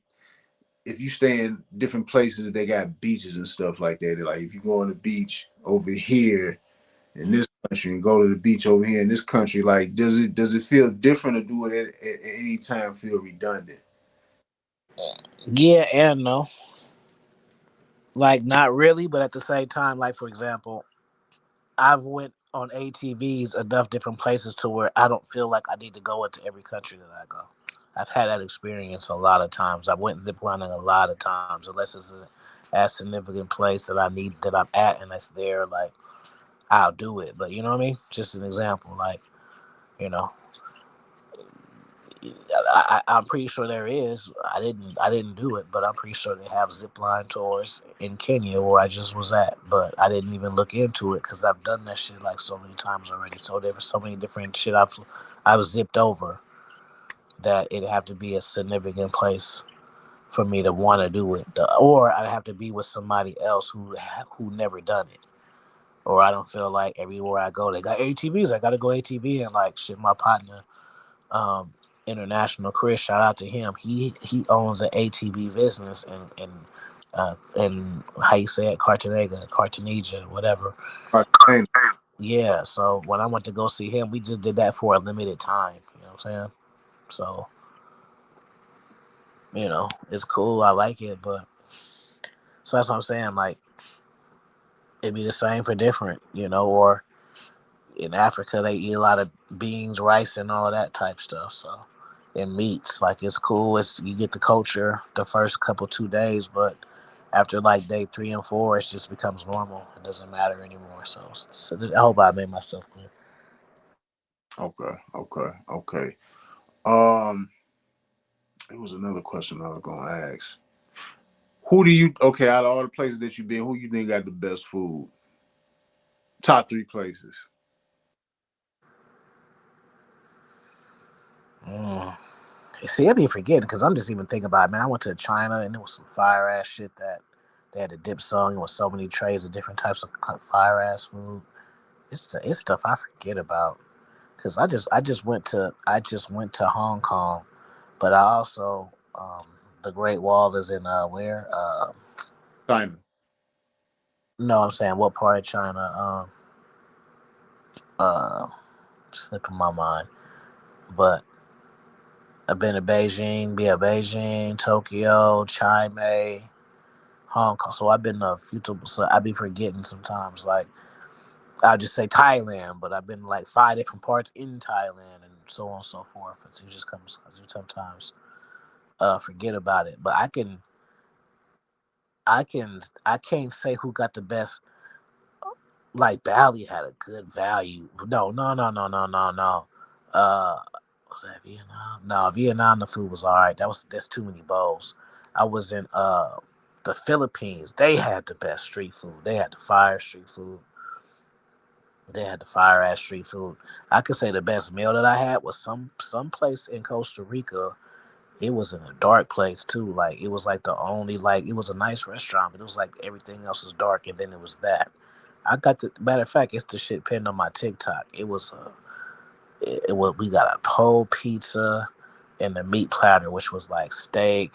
if you stay in different places, they got beaches and stuff like that. Like if you go on the beach over here in this country and go to the beach over here in this country, like does it feel different or do it at any time feel redundant? Yeah and no. Like not really, but at the same time, like for example, I've went on ATVs enough different places to where I don't feel like I need to go into every country that I go. I've had that experience a lot of times. I went ziplining a lot of times, unless it's a significant place that I need that I'm at and that's there. Like I'll do it, but you know what I mean. Just an example, like you know, I'm pretty sure there is. I didn't do it, but I'm pretty sure they have zip line tours in Kenya where I just was at. But I didn't even look into it because I've done that shit like so many times already. So there was so many different shit I've zipped over that it'd have to be a significant place for me to want to do it, or I'd have to be with somebody else who never done it. Or I don't feel like everywhere I go they got ATVs. I gotta go ATV and like shit. My partner um, International Chris. Shout out to him. He owns an ATV business in how you say it, Cartagena, whatever. Right. Same. Yeah. So when I went to go see him, we just did that for a limited time. You know what I'm saying? So it's cool. I like it, but so that's what I'm saying. Like it'd be the same for different, or in Africa they eat a lot of beans, rice, and all of that type stuff. So and meats, like it's cool. It's you get the culture the first couple 2 days, but after like day 3 and 4, it just becomes normal. It doesn't matter anymore. So I hope I made myself clear. Okay, okay, okay. Um, it was another question I was gonna ask. Who do you okay out of all the places that you've been? Who you think got the best food? Top three places. Mm. See, I be forgetting because I'm just even thinking about it. Man, I went to China and there was some fire ass shit that they had a dip song with so many trays of different types of fire ass food. It's stuff I forget about. Cause I just went to Hong Kong, but I also the Great Wall is in where China. no, I'm saying what part of China uh slipping my mind, but I've been to Beijing, Beijing, Tokyo, China, Hong Kong. So I've been to a few. So I be forgetting sometimes. Like I'll just say Thailand, but I've been like five different parts in Thailand and so on and so forth. And so you just comes sometimes forget about it. But I can't say who got the best. Like Bali had a good value. No, no, no, no, no, no, no. Uh, was that Vietnam? No, Vietnam. The food was all right. That's too many bowls. I was in the Philippines. They had the best street food. They had the fire street food. They had the fire ass street food. I could say the best meal that I had was some place in Costa Rica. It was in a dark place too. Like it was like the only like it was a nice restaurant, but it was like everything else was dark, and then it was that. I got the matter of fact, it's the shit pinned on my TikTok. It was we got a pole pizza and the meat platter, which was like steak,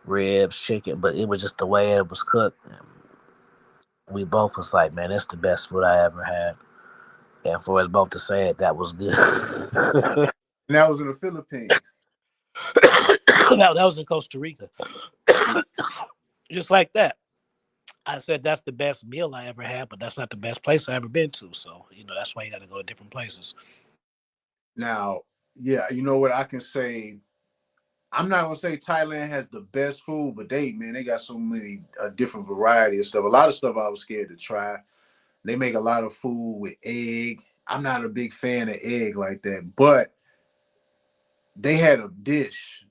ribs, chicken, but it was just the way it was cooked. And we both was like, man, it's the best food I ever had. And for us both to say it, that was good. And that was in the Philippines. That was in Costa Rica. Just like that. I said that's the best meal I ever had, but that's not the best place I ever been to. So, that's why you got to go to different places. Now, yeah, you know what I can say. I'm not gonna say Thailand has the best food, but they got so many different variety of stuff. A lot of stuff I was scared to try. They make a lot of food with egg. I'm not a big fan of egg like that, but they had a dish.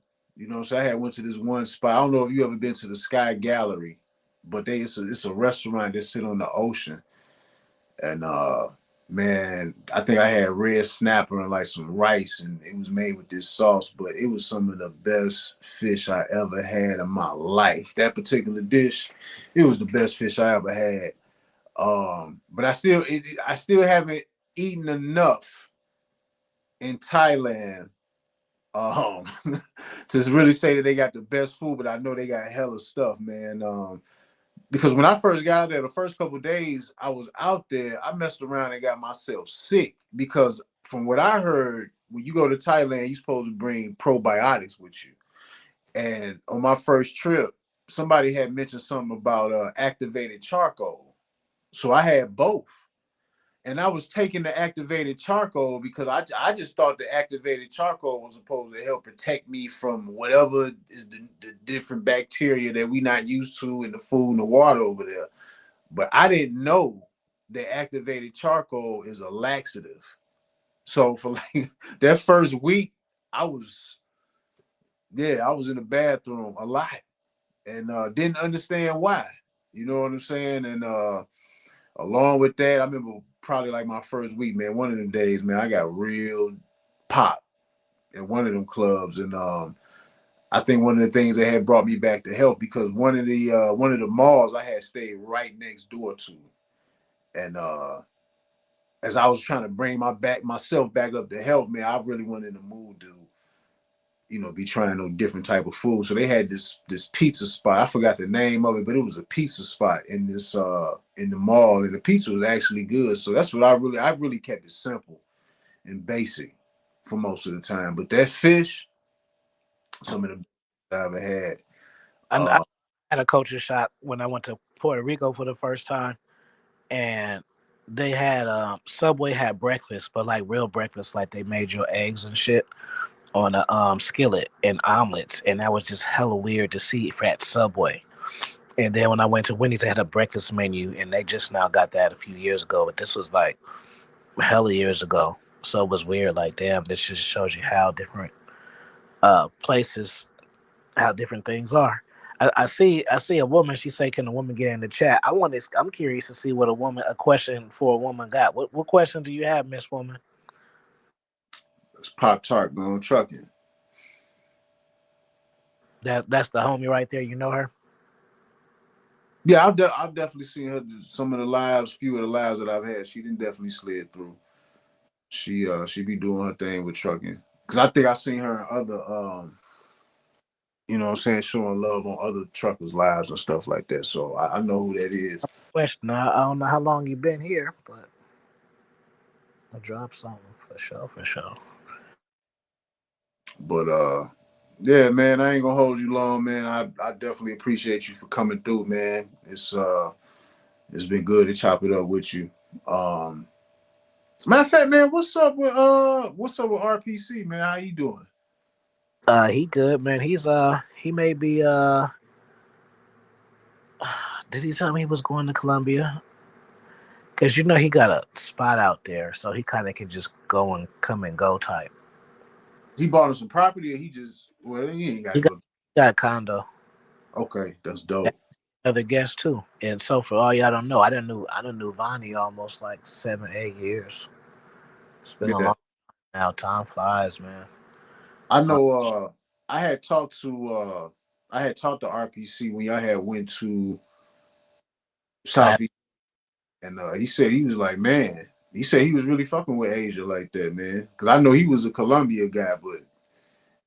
So I had went to this one spot. I don't know if you ever been to the Sky Gallery, but it's a restaurant that sit on the ocean. And man, I think I had red snapper and like some rice, and it was made with this sauce. But it was some of the best fish I ever had in my life. That particular dish, it was the best fish I ever had. But I still haven't eaten enough in Thailand um to really say that they got the best food, but I know they got hella stuff, man. Because when I first got out there, the first couple of days I was out there, I messed around and got myself sick because from what I heard, when you go to Thailand, you're supposed to bring probiotics with you. And on my first trip, somebody had mentioned something about activated charcoal. So I had both. And I was taking the activated charcoal because I just thought the activated charcoal was supposed to help protect me from whatever is the different bacteria that we not used to in the food and the water over there. But I didn't know that activated charcoal is a laxative. So for like that first week, I was I was in the bathroom a lot and didn't understand why. You know what I'm saying? And along with that, I remember probably like my first week, man. One of them days, man, I got real pop at one of them clubs, and I think one of the things that had brought me back to health because one of the malls I had stayed right next door to, and as I was trying to bring myself back up to health, man, I really wasn't in the mood to be trying no different type of food. So they had this pizza spot. I forgot the name of it, but it was a pizza spot in this in the mall, and the pizza was actually good. So that's what I really kept it simple and basic for most of the time. But that fish, some of the best I ever had. I had a culture shock when I went to Puerto Rico for the first time, and they had Subway had breakfast, but like real breakfast, like they made your eggs and shit on a skillet and omelets, and that was just hella weird to see at Subway. And then when I went to Wendy's, they had a breakfast menu, and they just now got that a few years ago. But this was like hella years ago, so it was weird. Like, damn, this just shows you how different places, how different things are. I see a woman. She say, "Can a woman get in the chat?" I'm curious to see what a question for a woman got. What question do you have, Miss Woman? It's Pop Tart going trucking. That's the homie right there. You know her. Yeah, I've definitely seen her do some of the lives, few of the lives that I've had. She didn't definitely slid through. She be doing her thing with trucking. Cause I think I seen her in other you know what I'm saying, showing love on other truckers' lives and stuff like that. So I know who that is. Question: I don't know how long you've been here, but I'll drop something for sure, for sure. But yeah, man, I ain't gonna hold you long, man. I definitely appreciate you for coming through, man. It's been good to chop it up with you. Um Matter of fact, man, what's up with RPC, man? How you doing? He good, man. He may be did he tell me he was going to Columbia? Cause you know he got a spot out there, so he kind of can just go and come and go type. He bought him some property, and he just well, he ain't got He to got, go. got a condo. Okay, that's That dope. other guest too. And so for all y'all don't know, I didn't knew Vonnie almost like 7, 8 years. It's been a Yeah, long now. Time flies, man. I Uh, know. I had talked to RPC when I had went to Ty, Southeast, and he said he was like, man, he said he was really fucking with Asia like that, man. Because I know he was a Columbia guy, but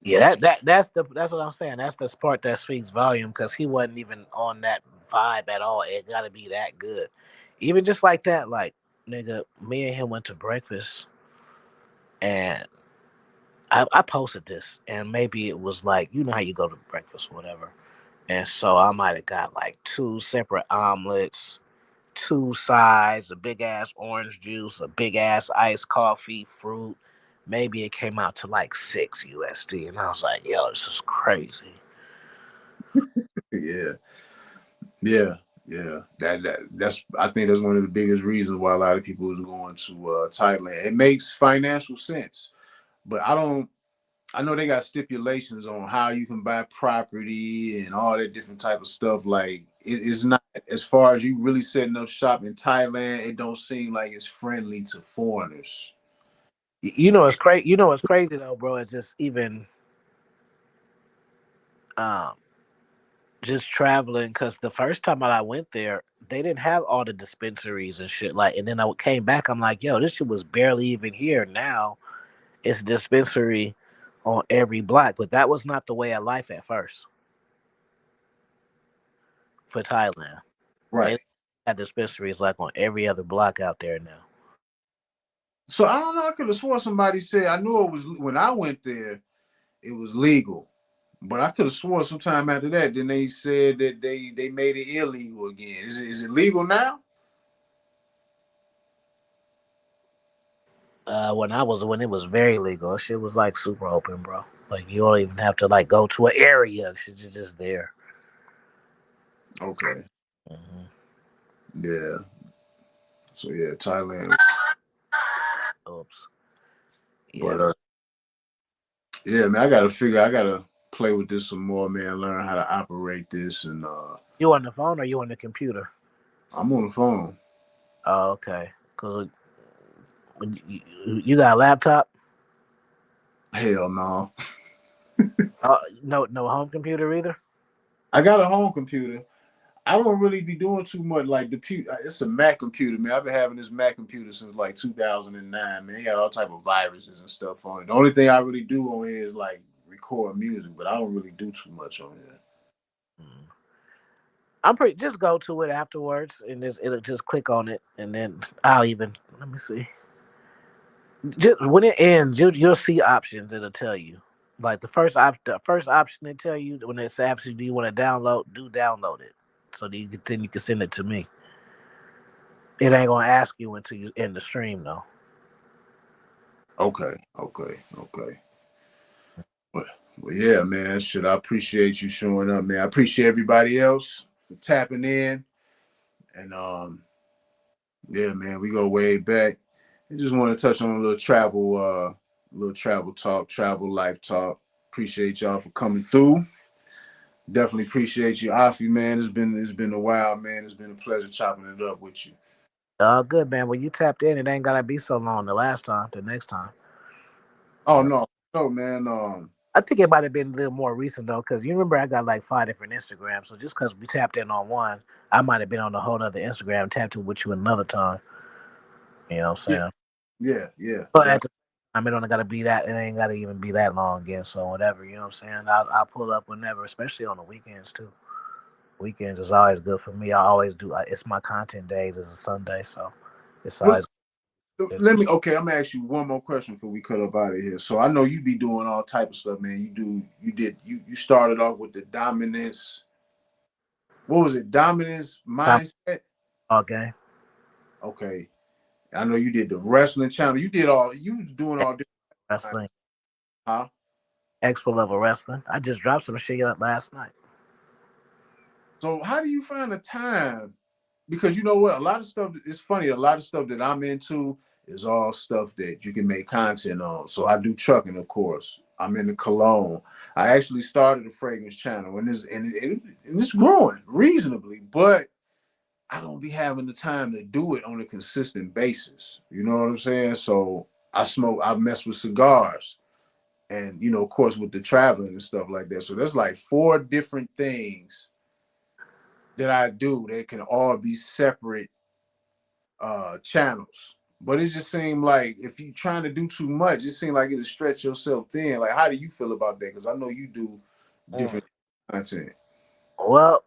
yeah, that's what I'm saying. That's the part that speaks volume because he wasn't even on that vibe at all. It got to be that good, even just like that. Like nigga, me and him went to breakfast, and I posted this, and maybe it was like you know how you go to breakfast, whatever. And so I might have got like two separate omelets, two sides, a big ass orange juice, a big ass iced coffee, fruit. Maybe it came out to like 6 USD, and I was like, "Yo, this is crazy." yeah, yeah, yeah. That's I think that's one of the biggest reasons why a lot of people is going to Thailand. It makes financial sense, but I know they got stipulations on how you can buy property and all that different type of stuff. Like it's not as far as you really setting up shop in Thailand. It don't seem like it's friendly to foreigners. You know it's crazy. You know what's crazy though, bro? It's just even um just traveling because the first time I went there, they didn't have all the dispensaries and shit. Like, and then I came back. I'm like, "Yo, this shit was barely even here." Now it's a dispensary on every block, but that was not the way of life at first for Thailand. They Right. had dispensaries like on every other block out there now. So I don't know. I could have swore somebody said I knew it was when I went there. It was legal, but I could have swore sometime after that. Then they said that they made it illegal again. Is it legal now? When it was very legal, shit was like super open, bro. Like you don't even have to like go to an area. Shit, you're just there. Okay. Hmm. Yeah. So yeah, Thailand. Oops. Yeah, But man. yeah, man, I gotta play with this some more, man. Learn how to operate this, and You on the phone or you on the computer? I'm on the phone. Oh, okay. Cause you got a laptop? Hell no. No, no home computer either. I got a home computer. I don't really be doing too much. Like it's a Mac computer, man. I've been having this Mac computer since like 2009, man. It got all type of viruses and stuff on it. The only thing I really do on here is like record music, but I don't really do too much on here. Mm. I'm pretty. Just go to it afterwards, and it'll just click on it, and then I'll even let me see. Just when it ends, you'll see options. It'll tell you. Like the first option they tell you when it's asks you, do you want to download? Do download it, so that then you can send it to me. It ain't gonna ask you until you end the stream though. Okay, okay, okay. But, well, yeah, man. Shit, I appreciate you showing up, man. I appreciate everybody else for tapping in, and yeah, man, we go way back. I just want to touch on a little travel talk, travel life talk. Appreciate y'all for coming through. Definitely appreciate you, Afie, man. It's been a while, man. It's been a pleasure chopping it up with you. Good man. When you tapped in, it ain't gotta be so long. The last time, the next time. Oh Yeah. no, so man, I think it might have been a little more recent though, because you remember I got like 5 different Instagrams. So just because we tapped in on one, I might have been on a whole other Instagram tapped in with you another time. You know what I'm yeah, saying? Yeah, yeah, But yeah. at the time, it don't gotta be that. It ain't gotta even be that long again. So whatever, you know what I'm saying. I'll pull up whenever, especially on the weekends too. Weekends is always good for me. I always do. It's my content days. It's a Sunday, so it's Well, always good. let me. Okay, I'm gonna ask you one more question before we cut up out of here. So I know you be doing all type of stuff, man. You started off with the dominance. What was it? Dominance Top mindset. all game Okay, I know you did the wrestling channel. You did all. You was doing all different. wrestling, Huh? expo level wrestling. I just dropped some shit last night. So how do you find the time? Because you know what, a lot of stuff. It's funny. A lot of stuff that I'm into is all stuff that you can make content on. So I do trucking, of course. I'm in the cologne. I actually started a fragrance channel, and it's growing reasonably, but I don't be having the time to do it on a consistent basis. You know what I'm saying? So I mess with cigars, and of course, with the traveling and stuff like that. So there's like four different things that I do that can all be separate channels. But it just seemed like if you're trying to do too much, it seemed like it'll stretch yourself thin. Like, how do you feel about that? Because I know you do Mm. different content. Well,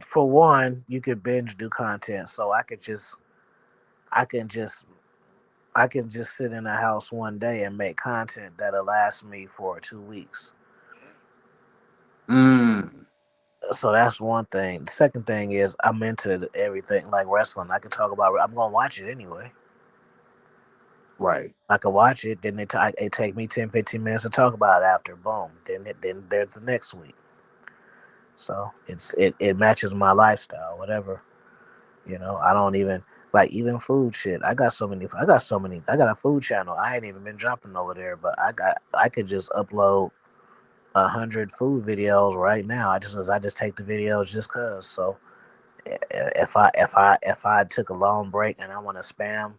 for one, you could binge do content, so I can just I can just sit in a house one day and make content that'll last me for 2 weeks. Mm, So that's one thing. The second thing is I'm into everything like wrestling. I can talk about. I'm gonna watch it anyway. right. I can watch it. Then it take me 10, 15 minutes to talk about it after. Boom. Then there's the next week. So it matches my lifestyle. Whatever. I don't even like even food shit. I got a food channel. I ain't even been dropping over there, but I could just upload 100 food videos right now. I just take the videos just cause. So if I took a long break and I want to spam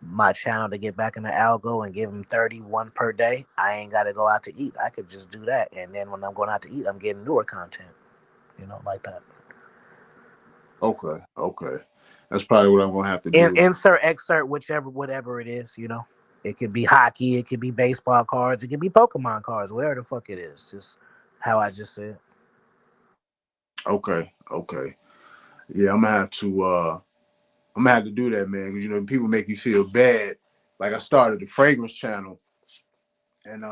my channel to get back in the algo and give them 31 per day, I ain't got to go out to eat. I could just do that, and then when I'm going out to eat, I'm getting newer content. Like that. Okay. Okay. That's probably what I'm gonna have to do. Insert excerpt whichever whatever it is. It could be hockey, it could be baseball cards, it could be Pokemon cards, whatever the fuck it is. Just how I just said. Okay. Okay. Yeah, I'm gonna have to do that, man. Because people make you feel bad. Like I started the fragrance channel, and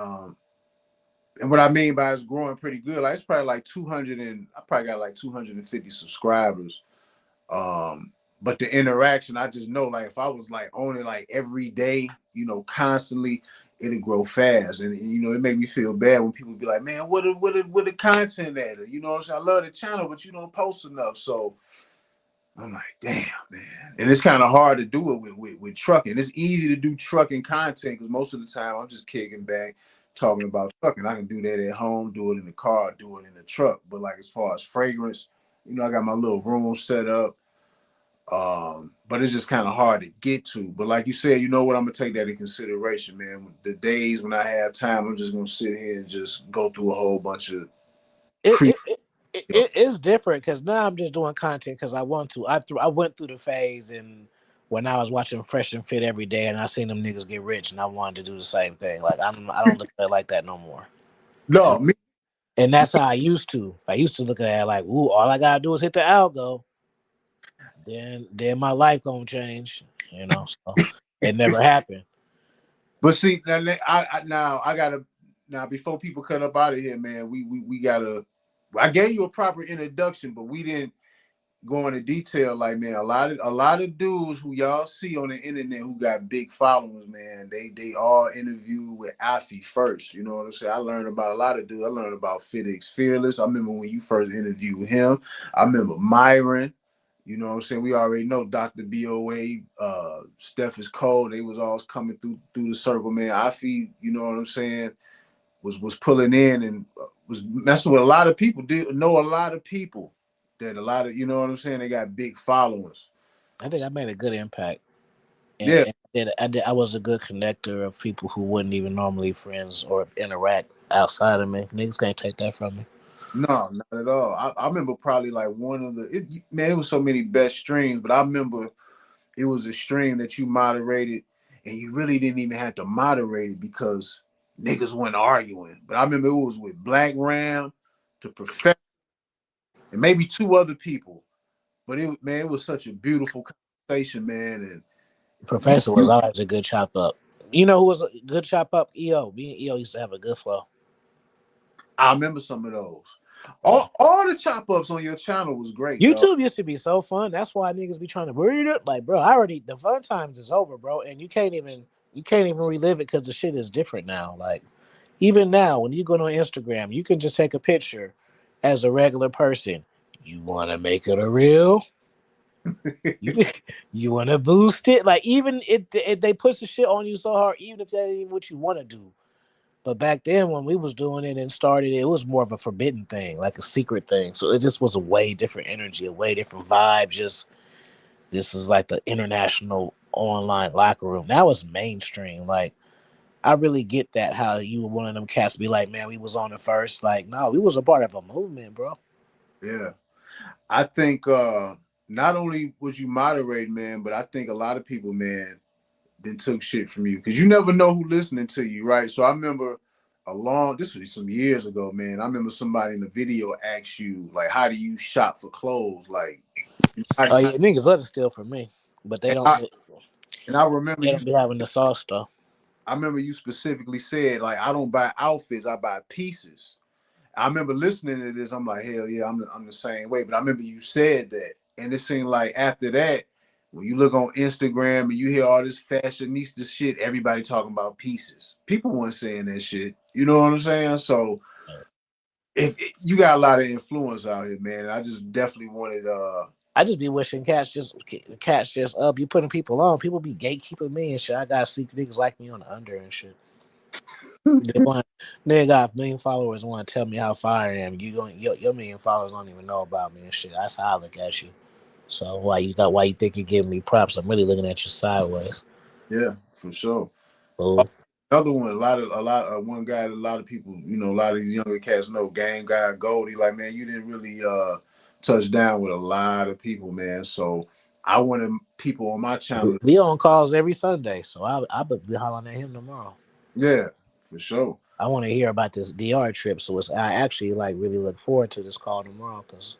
what I mean by it's growing pretty good. Like it's probably like 200 and I probably got like 250 subscribers. Um, but the interaction, I just know like if I was like on it like every day, constantly, it'd grow fast. And it made me feel bad when people be like, man, what the content at? What I'm saying? I love the channel, but you don't post enough. So I'm like, damn, man. And it's kind of hard to do it with trucking. It's easy to do trucking content because most of the time I'm just kicking back, talking about trucking. I can do that at home, do it in the car, do it in the truck. But like as far as fragrance, I got my little room set up. But it's just kind of hard to get to. But like you said, you know what? I'm gonna take that in consideration, man. The days when I have time, I'm just gonna sit here and just go through a whole bunch of it pre. it it, it's different because now I'm just doing content because I want to. I went through the phase and when I was watching Fresh and Fit every day and I seen them niggas get rich and I wanted to do the same thing. Like I don't look at it like that no more. And No, me. and that's how I used to. I used to look at it like, ooh, all I gotta do is hit the algo. Then my life gonna change. So it never happened. But see, now I gotta now before people cut up out of here, man. We gotta. I gave you a proper introduction, but we didn't go into detail. Like, man, a lot of dudes who y'all see on the internet who got big followers, man. They all interview with Afie first. You know what I'm saying? I learned about a lot of dudes. I learned about FedEx Fearless. I remember when you first interviewed him. I remember Myron. You know what I'm saying? We already know Dr. BOA, Steph is cold. They was all coming through the circle, man. Afie, you know what I'm saying, was pulling in and was messing with a lot of people. Did know a lot of people that a lot of, you know what I'm saying, they got big followers. I think I made a good impact. Yeah, I was a good connector of people who wouldn't even normally friends or interact outside of me. Niggas can't take that from me. no, not at all. I remember probably like one of man, it was so many best streams, but I remember it was a stream that you moderated. and you really didn't even have to moderate it because niggas went arguing. But I remember it was with Black Ram, to Professor, and maybe two other people. But it was such a beautiful conversation, man. And Professor was always a good chop up. You know who was a good chop up? EO. Me and EO used to have a good flow. I remember some of those. Yeah. All the chop ups on your channel was great, though. YouTube used to be so fun. That's why niggas be trying to read it. Like, bro, I already the fun times is over, bro, and you can't even relive it because the shit is different now. Like, even now, when you go on Instagram, you can just take a picture as a regular person. You want to make it a reel? You you want to boost it? Like, even if they push the shit on you so hard, even if that ain't even what you want to do. But back then, when we was doing it and started, it was more of a forbidden thing, like a secret thing. So it just was a way different energy, a way different vibe. Just this is like the international online locker room. That was mainstream. Like, I really get that. How you were one of them cats be like, man, we was on it first. Like, no, we was a part of a movement, bro. Yeah. I think not only was you moderating, man, but I think a lot of people, man, then took shit from you because you never know who listening to you, right? So I remember this was some years ago, man. I remember somebody in the video asked you, like, how do you shop for clothes? Like, how do Oh you, yeah, niggas love to steal from me, but they and don't. I, and I remember They you don't be having the sauce though. I remember you specifically said, like, I don't buy outfits, I buy pieces. I remember listening to this. I'm like, hell yeah, I'm the same way. But I remember you said that, and it seemed like after that, when you look on Instagram and you hear all this fashionista shit, everybody talking about pieces. People weren't saying that shit. You know what I'm saying? So if you got a lot of influence out here, man, I just definitely wanted. I just be wishing cats just be putting people on. People be gatekeeping me and shit. I gotta see niggas like me on the under and shit. They want They got a million followers want to tell me how fire I am. Your million followers don't even know about me and shit. That's how I look at you. So why you think you're giving me props? I'm really looking at you sideways. Yeah, for sure. Fool. Another one, one guy that a lot of people, a lot of these younger cats know, Game Guy Goldie. Like, man, you didn't really touch down with a lot of people, man. So I wanted people on my channel. We on calls every Sunday, so I be hollering at him tomorrow. Yeah, for sure. I want to hear about this DR trip, so I actually like really look forward to this call tomorrow because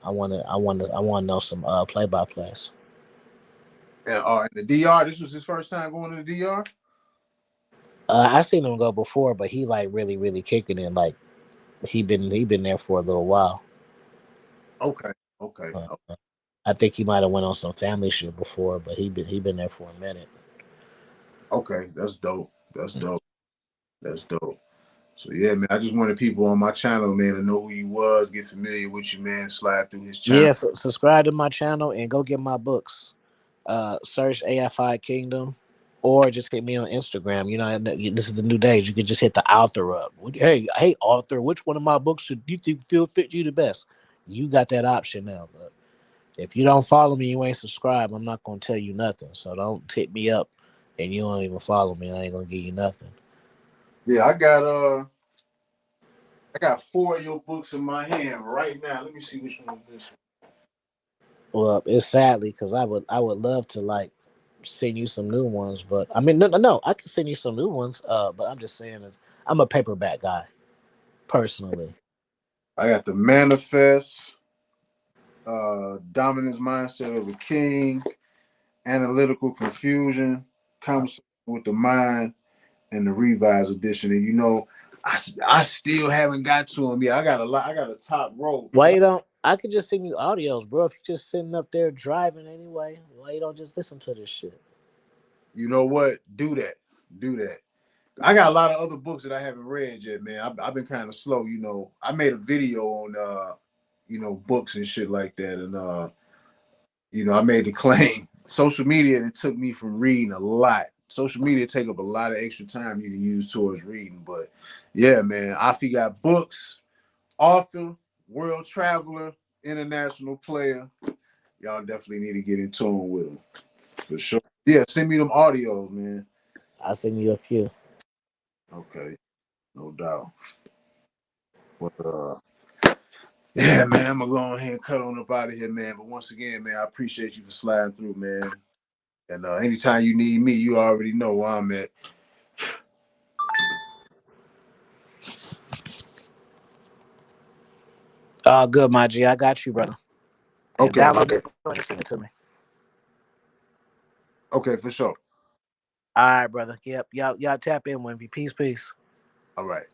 I want to know some play by plays. And the DR, this was his first time going to the DR. I seen him go before, but he like really kicking it. Like he been there for a little while. Okay, okay, Uh, I think he might have went on some family shit before, but he been there for a minute. okay. That's dope. That's dope. That's dope. So yeah, man, I just wanted people on my channel, man, to know who you was, get familiar with you, man, slide through his channel. Yeah, subscribe to my channel and go get my books. Search AFI Kingdom, or just hit me on Instagram. This is the new days. You can just hit the author up. Hey, author, which one of my books should you think feel fit you the best? You got that option now. But if you don't follow me, you ain't subscribed. I'm not gonna tell you nothing. So don't hit me up, and you don't even follow me. I ain't gonna give you nothing. Yeah, I got four of your books in my hand right now. Let me see which one is this Well, it's sadly because I would love to like send you some new ones, but I mean no, I can send you some new ones. But I'm just saying is I'm a paperback guy personally. one. I got the Manifest, Dominance Mindset of a King, Analytical Confusion, Conversation with the Mind, and the Revised Edition. And I still haven't got to them yet. I got a lot. I got a top row. Why you don't? I could just send you audios, bro. If you're just sitting up there driving anyway, why you don't just listen to this shit? You know what? Do that. Do that. I got a lot of other books that I haven't read yet, man. I've been kind of slow. I made a video on books and shit like that, and I made the claim. Social media, it took me from reading a lot. Social media take up a lot of extra time you can use towards reading. But yeah, man, Afie got books, author, world traveler, international player. Y'all definitely need to get in tune with him for sure. Yeah, send me them audios, man. I'll send you a few. Okay, no doubt. But yeah, man, I'm gonna go ahead and cut on up out of here, man. But once again, man, I appreciate you for sliding through, man. And anytime you need me, you already know where I'm at. Good, my G. I got you, brother. And Okay, download man. this and send it to me. Okay, for sure. All right, brother. Yep. Y'all tap in, Wimpy. Peace, peace. All right.